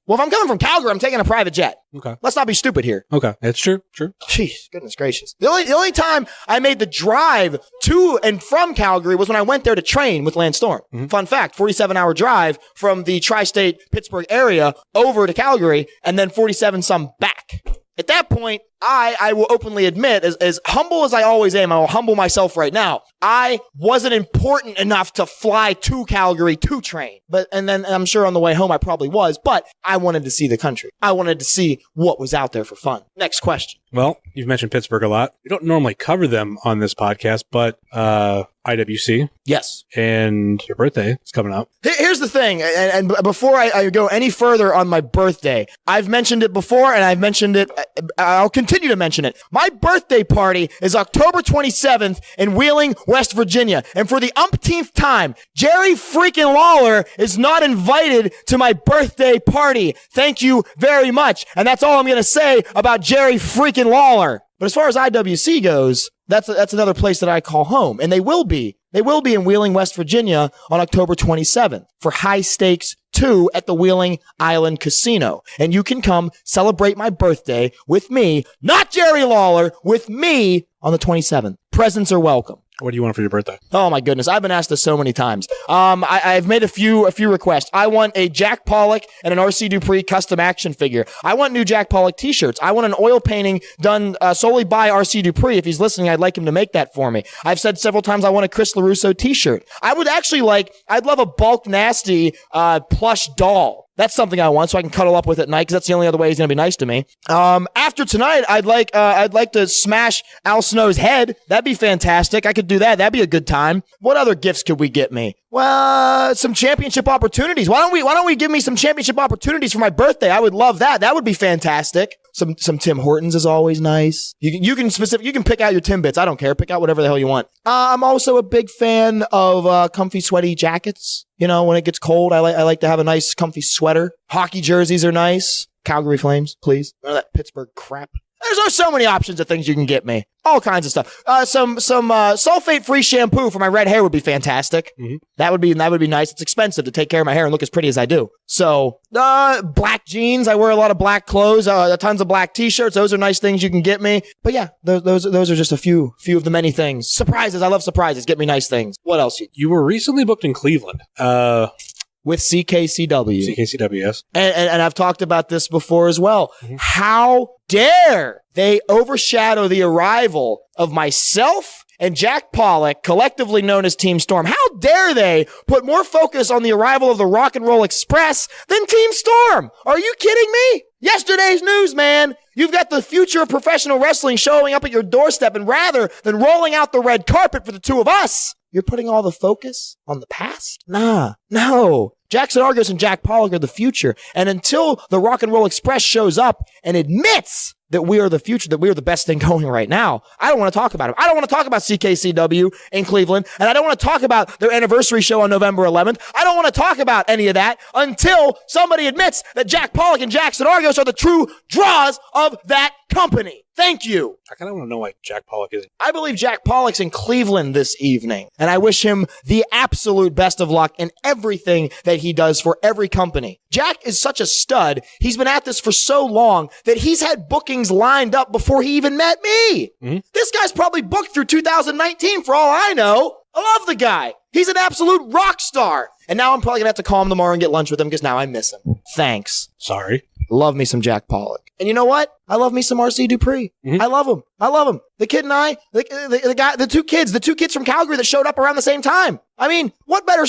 Well, if I'm coming from Calgary, I'm taking a private jet. Okay. Let's not be stupid here. Okay. It's true. Jeez, goodness gracious. The only time I made the drive to and from Calgary was when I went there to train with Lance Storm. Fun fact, 47-hour drive from the tri-state Pittsburgh area over to Calgary and then 47 some back. At that point, I will openly admit, as humble as I always am, I will humble myself right now. I wasn't important enough to fly to Calgary to train. And then I'm sure on the way home I probably was, but I wanted to see the country. I wanted to see what was out there for fun. Next question. Well, you've mentioned Pittsburgh a lot. We don't normally cover them on this podcast, but IWC. Yes. And your birthday is coming up. Here's the thing, and before I go any further on my birthday, I've mentioned it before, and I've mentioned it, I'll continue to mention it. My birthday party is October 27th in Wheeling, West Virginia, and for the umpteenth time, Jerry freaking Lawler is not invited to my birthday party. Thank you very much, and that's all I'm going to say about Jerry freaking Lawler. But as far as IWC goes, that's another place that I call home, and they will be in Wheeling, West Virginia on October 27th for High Stakes 2 at the Wheeling Island Casino. And you can come celebrate my birthday with me, not Jerry Lawler, with me on the 27th. Presents are welcome. What do you want for your birthday? Oh my goodness, I've been asked this so many times. I've made a few requests. I want a Jack Pollock and an RC Dupree custom action figure. I want new Jack Pollock t-shirts. I want an oil painting done solely by RC Dupree. If he's listening, I'd like him to make that for me. I've said several times I want a Chris LaRusso t-shirt. I'd love a Bulk Nasty plush doll. That's something I want so I can cuddle up with at night because that's the only other way he's going to be nice to me. After tonight, I'd like to smash Al Snow's head. That'd be fantastic. I could do that. That'd be a good time. What other gifts could we get me? Well, some championship opportunities. Why don't we give me some championship opportunities for my birthday? I would love that. That would be fantastic. Some Tim Hortons is always nice. You can pick out your Timbits. I don't care. Pick out whatever the hell you want. I'm also a big fan of comfy, sweaty jackets. You know, when it gets cold, I like to have a nice, comfy sweater. Hockey jerseys are nice. Calgary Flames, please. None of that Pittsburgh crap. There's so many options of things you can get me. All kinds of stuff. Some sulfate-free shampoo for my red hair would be fantastic. Mm-hmm. That would be nice. It's expensive to take care of my hair and look as pretty as I do. So, black jeans. I wear a lot of black clothes. Tons of black t-shirts. Those are nice things you can get me. But yeah, those are just a few of the many things. Surprises. I love surprises. Get me nice things. What else? You were recently booked in Cleveland. With CKCW. CKCW, yes. And I've talked about this before as well. Mm-hmm. How dare they overshadow the arrival of myself and Jack Pollock, collectively known as Team Storm? How dare they put more focus on the arrival of the Rock and Roll Express than Team Storm? Are you kidding me? Yesterday's news, man. You've got the future of professional wrestling showing up at your doorstep, and rather than rolling out the red carpet for the two of us, you're putting all the focus on the past? No. JaXon Argos and Jack Pollock are the future. And until the Rock and Roll Express shows up and admits that we are the future, that we are the best thing going right now, I don't want to talk about it. I don't want to talk about CKCW in Cleveland, and I don't want to talk about their anniversary show on November 11th. I don't want to talk about any of that until somebody admits that Jack Pollock and JaXon Argos are the true draws of that company. Thank you. I kind of want to know why Jack Pollock isn't. I believe Jack Pollock's in Cleveland this evening, and I wish him the absolute best of luck in everything that he does for every company. Jack is such a stud. He's been at this for so long that he's had bookings lined up before he even met me. Mm-hmm. This guy's probably booked through 2019 for all I know. I love the guy. He's an absolute rock star. And now I'm probably going to have to call him tomorrow and get lunch with him because now I miss him. Thanks. Sorry. Love me some Jack Pollock. And you know what? I love me some RC Dupree. Mm-hmm. I love him. The kid and I, the two kids from Calgary that showed up around the same time. I mean, what better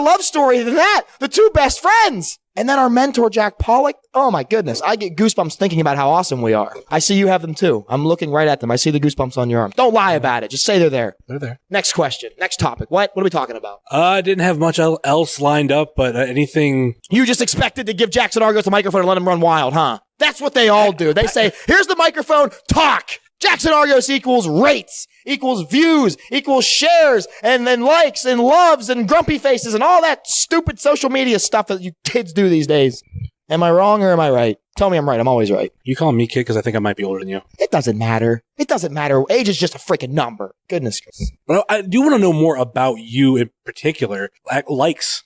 love story than that? The two best friends. And then our mentor, Jack Pollock. Oh my goodness. I get goosebumps thinking about how awesome we are. I see you have them too. I'm looking right at them. I see the goosebumps on your arm. Don't lie about it. Just say they're there. They're there. Next question. Next topic. What are we talking about? I didn't have much else lined up, but anything. You just expected to give JaXon Argos the microphone and let him run wild, huh? That's what they all do. They say, here's the microphone, talk. JaXon Argos equals rates, equals views, equals shares, and then likes and loves and grumpy faces and all that stupid social media stuff that you kids do these days. Am I wrong or am I right? Tell me I'm right. I'm always right. You call me kid because I think I might be older than you. It doesn't matter. It doesn't matter. Age is just a freaking number. Goodness gracious. But I do want to know more about you in particular. Likes.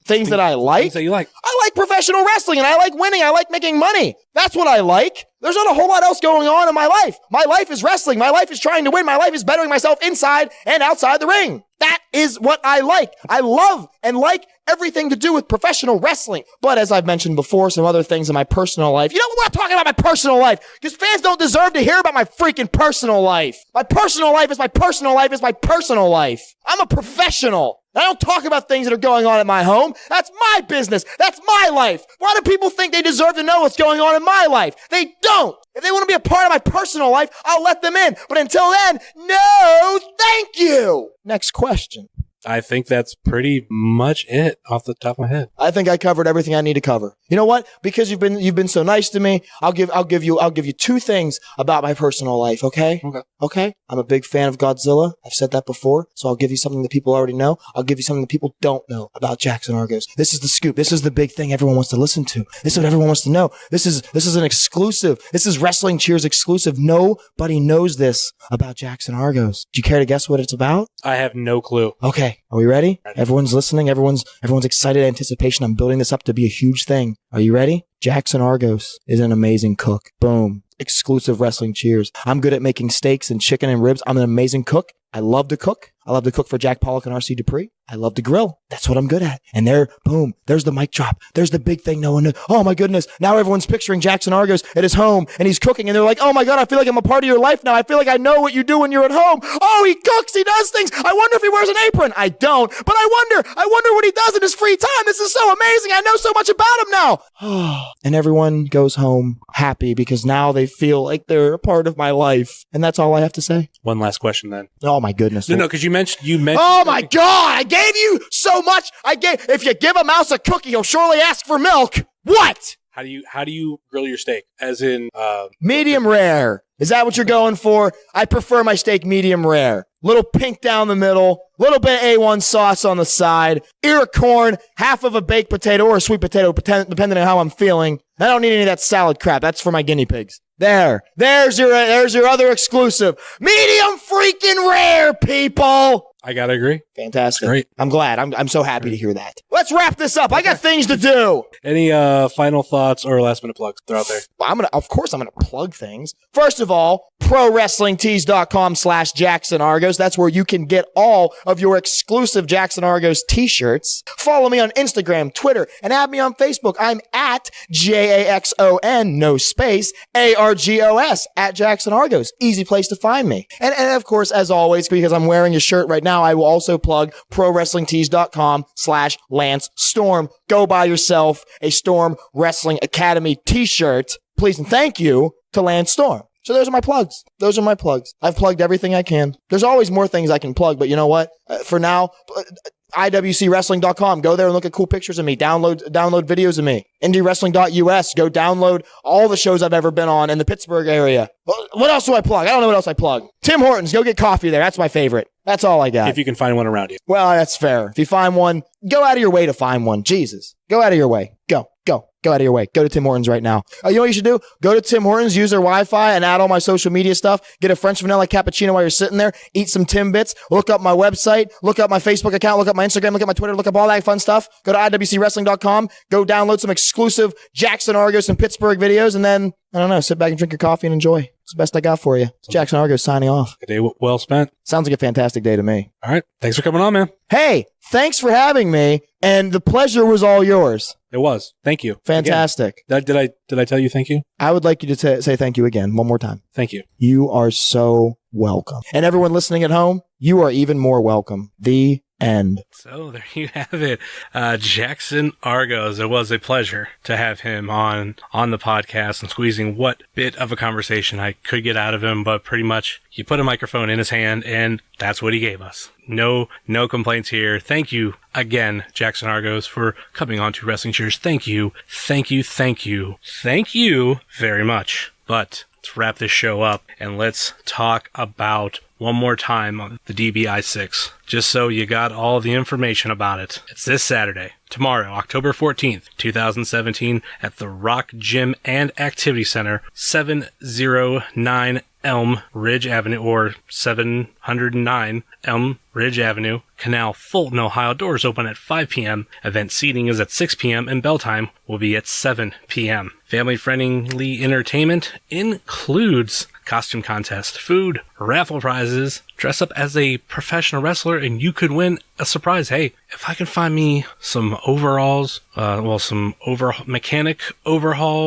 Things that I like? Things that you like. I like professional wrestling and I like winning. I like making money. That's what I like. There's not a whole lot else going on in my life. My life is wrestling. My life is trying to win. My life is bettering myself inside and outside the ring. That is what I like. I love and like everything to do with professional wrestling. But as I've mentioned before, some other things in my personal life. You know, we're not talking about my personal life because fans don't deserve to hear about my freaking personal life. My personal life is my personal life is my personal life. I'm a professional. I don't talk about things that are going on at my home. That's my business. That's my life. Why do people think they deserve to know what's going on in my life? They don't. If they want to be a part of my personal life, I'll let them in. But until then, no, thank you. Next question. I think that's pretty much it off the top of my head. I think I covered everything I need to cover. You know what? Because you've been so nice to me, I'll give you two things about my personal life, okay? Okay? I'm a big fan of Godzilla. I've said that before, so I'll give you something that people already know. I'll give you something that people don't know about JaXon Argos. This is the scoop. This is the big thing everyone wants to listen to. This is what everyone wants to know. This is an exclusive. This is Wrestling Cheers exclusive. Nobody knows this about JaXon Argos. Do you care to guess what it's about? I have no clue. Okay. Are we ready? Everyone's listening. Everyone's excited anticipation. I'm building this up to be a huge thing. Are you ready? JaXon Argos is an amazing cook. Boom. Exclusive Wrestling Cheers. I'm good at making steaks and chicken and ribs. I'm an amazing cook. I love to cook. I love to cook for Jack Pollock and RC Dupree. I love to grill. That's what I'm good at. And there, boom, there's the mic drop. There's the big thing no one knows. Oh my goodness. Now everyone's picturing JaXon Argos at his home and he's cooking and they're like, oh my God, I feel like I'm a part of your life now. I feel like I know what you do when you're at home. Oh, he cooks. He does things. I wonder if he wears an apron. I don't, but I wonder what he does in his free time. This is so amazing. I know so much about him now. And everyone goes home happy because now they feel like they're a part of my life. And that's all I have to say. One last question then. Oh my goodness. No, because you mentioned. Oh my God! I gave you so much. If you give a mouse a cookie, he'll surely ask for milk. What? How do you grill your steak? As in, medium rare. Is that what you're going for? I prefer my steak medium rare. Little pink down the middle, little bit of A1 sauce on the side, ear of corn, half of a baked potato or a sweet potato, depending on how I'm feeling. I don't need any of that salad crap. That's for my guinea pigs. There's your other exclusive. Medium freaking rare, people. I gotta agree. Fantastic. Great. I'm glad. I'm so happy to hear that. Let's wrap this up. I got things to do. Any final thoughts or last minute plugs they're out there? Of course I'm gonna plug things. First of all, ProWrestlingTees.com/JaXon Argos. That's where you can get all of your exclusive JaXon Argos t-shirts. Follow me on Instagram, Twitter, and add me on Facebook. I'm at JaXon, no space, ARGOS, at JaXon Argos. Easy place to find me. And of course, as always, because I'm wearing a shirt right now, I will also plug ProWrestlingTees.com/Lance Storm. Go buy yourself a Storm Wrestling Academy t-shirt. Please and thank you to Lance Storm. So those are my plugs. I've plugged everything I can. There's always more things I can plug, but you know what? For now, IWCWrestling.com. Go there and look at cool pictures of me. Download videos of me. IndieWrestling.us. Go download all the shows I've ever been on in the Pittsburgh area. What else do I plug? I don't know what else I plug. Tim Hortons. Go get coffee there. That's my favorite. That's all I got. If you can find one around you. Well, that's fair. If you find one, go out of your way to find one. Jesus. Go out of your way. Go out of your way. Go to Tim Hortons right now. You know what you should do? Go to Tim Hortons, use their Wi-Fi, and add all my social media stuff. Get a French vanilla cappuccino while you're sitting there. Eat some Timbits. Look up my website. Look up my Facebook account. Look up my Instagram. Look up my Twitter. Look up all that fun stuff. Go to IWCWrestling.com. Go download some exclusive JaXon Argos and Pittsburgh videos, and then, I don't know, sit back and drink your coffee and enjoy. It's the best I got for you. It's JaXon Argos signing off. A day well spent. Sounds like a fantastic day to me. All right. Thanks for coming on, man. Hey, thanks for having me, and the pleasure was all yours. It was. Thank you. Fantastic. Again. Did I tell you thank you? I would like you to say thank you again, one more time. Thank you. You are so welcome. And everyone listening at home, you are even more welcome. The end. So there you have it. JaXon Argos. It was a pleasure to have him on the podcast and squeezing what bit of a conversation I could get out of him, but pretty much you put a microphone in his hand and that's what he gave us. No complaints here. Thank you again, JaXon Argos, for coming on to Wrestling Cheers. Thank you very much. But let's wrap this show up and let's talk about one more time on the DBI6, just so you got all the information about it. It's this Saturday, tomorrow, October 14th, 2017, at the Rock Gym and Activity Center, 709 Elm Ridge Avenue, or 709 Elm Ridge Avenue, Canal, Fulton, Ohio. Doors open at 5 p.m. Event seating is at 6 p.m. and bell time will be at 7 p.m. Family-friendly entertainment includes costume contest, food, raffle prizes, dress up as a professional wrestler, and you could win a surprise. Hey, if I can find me some overalls, mechanic overalls,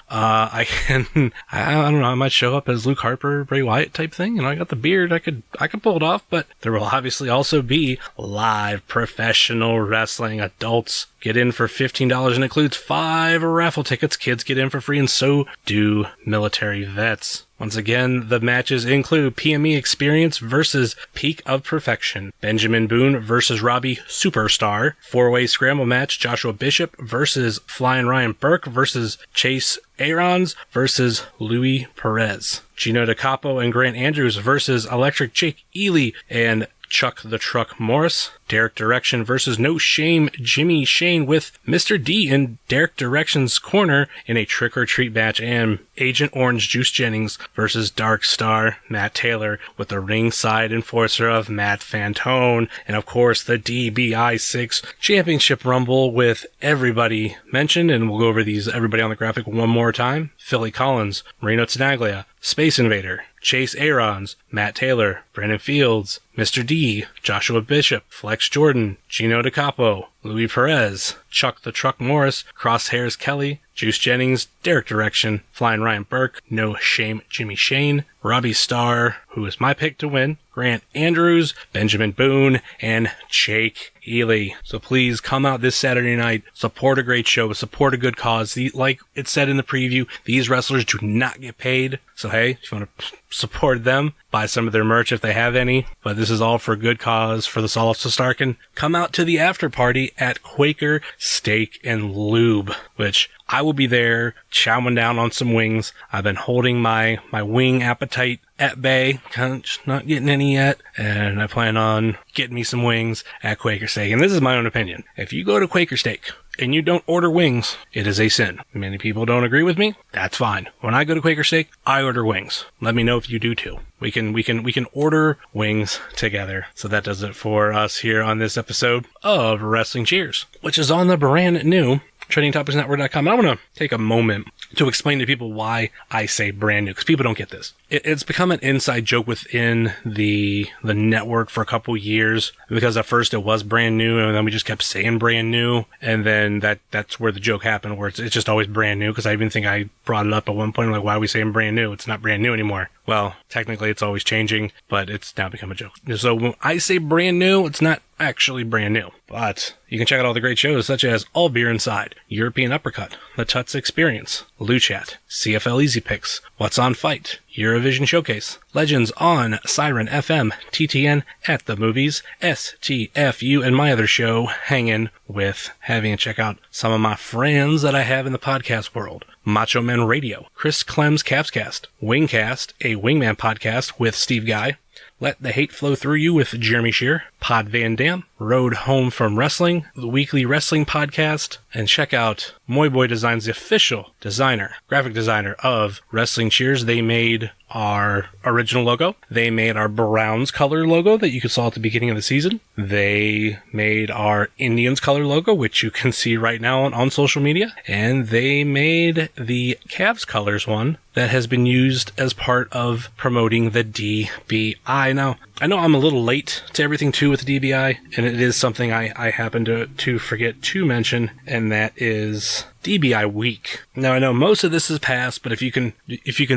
I can, I don't know, I might show up as Luke Harper, Bray Wyatt type thing. You know, I got the beard, I could pull it off, but there will obviously also be live professional wrestling. Adults get in for $15 and includes 5 raffle tickets. Kids get in for free, and so do military vets. Once again, the matches include PME Experience versus Peak of Perfection, Benjamin Boone versus Robbie Superstar, 4-way scramble match, Joshua Bishop versus Flying Ryan Burke versus Chase Aarons versus Louis Perez, Gino DiCapo and Grant Andrews versus Electric Jake Ely and Chuck the Truck Morris, Derek Direction versus No Shame Jimmy Shane with Mr. D in Derek Direction's corner in a trick-or-treat match, and Agent Orange Juice Jennings versus Dark Star Matt Taylor with the ringside enforcer of Matt Fantone, and of course the DBI6 Championship Rumble with everybody mentioned, and we'll go over these everybody on the graphic one more time. Philly Collins, Marino Tenaglia, Space Invader, Chase Aarons, Matt Taylor, Brandon Fields, Mr. D, Joshua Bishop, Flex Jordan, Gino DiCapo, Louis Perez, Chuck the Truck Morris, Crosshairs Kelly, Juice Jennings, Derek Direction, Flying Ryan Burke, No Shame Jimmy Shane, Robbie Starr, who is my pick to win, Grant Andrews, Benjamin Boone, and Jake Ely. So please come out this Saturday night, support a great show, support a good cause. Like it said in the preview, these wrestlers do not get paid. So hey, if you want to support them, buy some of their merch if they have any. But this is all for a good cause, for the Solace of Starkin. Come out to the after party at Quaker Steak and Lube, which I will be there chowing down on some wings. I've been holding my wing appetite at bay, kind of just not getting any yet, and I plan on getting me some wings at Quaker Steak. And this is my own opinion. If you go to Quaker Steak and you don't order wings, it is a sin. Many people don't agree with me. That's fine. When I go to Quaker Steak, I order wings. Let me know if you do too. We can order wings together. So that does it for us here on this episode of Wrestling Cheers, which is on the brand new TradingTopicsNetwork.com. I want to take a moment to explain to people why I say brand new, because people don't get this. It's become an inside joke within the network for a couple years, because at first it was brand new, and then we just kept saying brand new, and then that's where the joke happened, where it's just always brand new, because I even think I brought it up at one point, like, why are we saying brand new? It's not brand new anymore. Well, technically it's always changing, but it's now become a joke. So when I say brand new, it's not actually brand new, but you can check out all the great shows such as All Beer Inside, European Uppercut, The Tuts Experience, Lou Chat, CFL Easy Picks, What's on Fight, Eurovision Showcase, Legends on Siren FM, TTN at the Movies, STFU, and my other show, Hangin' with Heavy. And check out some of my friends that I have in the podcast world. Macho Men Radio, Chris Clem's Capscast, Wingcast, a Wingman podcast with Steve Guy, Let the Hate Flow Through You with Jeremy Shear, Pod Van Dam, Road Home from Wrestling, the weekly wrestling podcast, and check out Moy Boy Designs, the official designer, graphic designer of Wrestling Cheers. They made our original logo. They made our Browns color logo that you saw at the beginning of the season. They made our Indians color logo, which you can see right now on social media. And they made the Cavs colors one that has been used as part of promoting the DBI. Now, I know I'm a little late to everything too with the DBI, and it is something I happen to forget to mention, and that is DBI week. Now, I know most of this is past, but if you can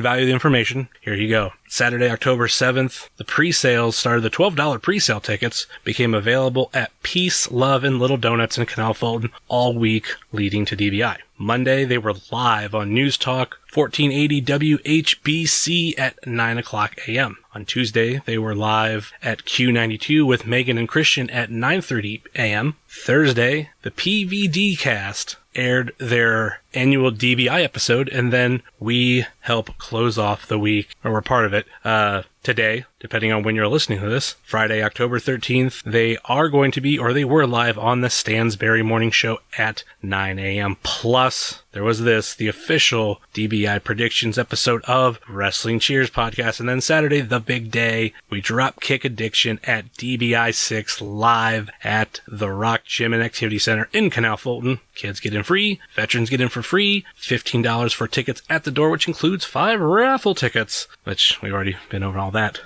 value the information, here you go. Saturday, October 7th, the pre-sales started. The $12 pre-sale tickets became available at Peace, Love, and Little Donuts in Canal Fulton all week leading to DBI. Monday, they were live on News Talk 1480 WHBC at 9 o'clock a.m. On Tuesday, they were live at Q92 with Megan and Christian at 9:30 a.m. Thursday, the PVD cast aired their annual DBI episode, and then we help close off the week, or we're part of it, today, depending on when you're listening to this, Friday, October 13th. They are going to be, or they were live on the Stansberry Morning Show at 9 a.m. Plus, there was the official DBI predictions episode of Wrestling Cheers podcast. And then Saturday, the big day, we drop Kick Addiction at DBI6 live at the Rock Gym and Activity Center in Canal Fulton. Kids get in free, veterans get in for free, $15 for tickets at the door, which includes 5 raffle tickets, which we've already been over all that.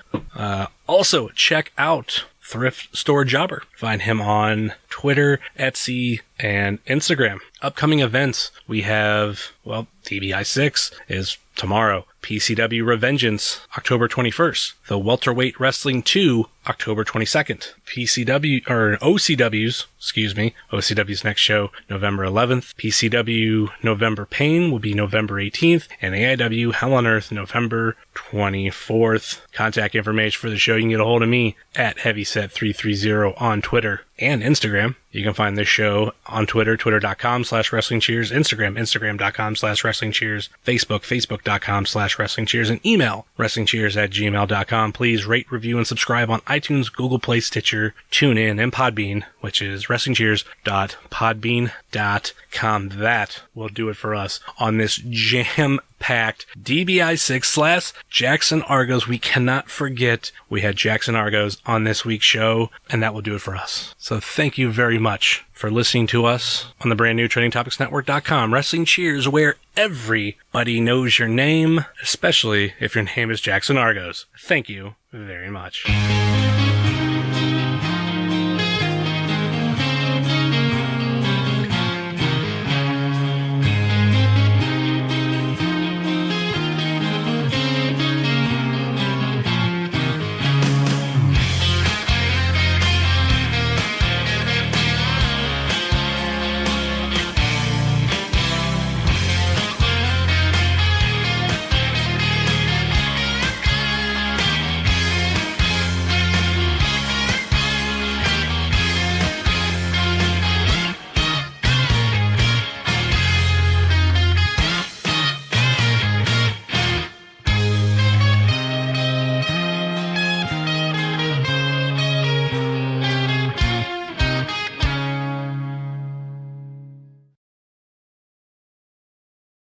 Also, check out Thrift Store Jobber. Find him on Twitter, Etsy, and Instagram. Upcoming events, we have, DBI6 is tomorrow. PCW Revengeance, October 21st. The Welterweight Wrestling 2, October 22nd. OCW's next show, November 11th. PCW November Pain will be November 18th. And AIW Hell on Earth, November 24th. Contact information for the show, you can get a hold of me at Heavyset330 on Twitter and Instagram. You can find this show on Twitter, twitter.com/WrestlingCheers, Instagram, instagram.com/WrestlingCheers, Facebook, facebook.com/WrestlingCheers, and email, WrestlingCheers@gmail.com. Please rate, review, and subscribe on iTunes, Google Play, Stitcher, TuneIn, and Podbean, which is WrestlingCheers.podbean.com. That will do it for us on this jam-packed DBI6 / JaXon Argos. We cannot forget we had JaXon Argos on this week's show, and that will do it for us. So thank you very much for listening to us on the brand new TrendingTopicsNetwork.com. Wrestling Cheers, where everybody knows your name, especially if your name is JaXon Argos. Thank you very much.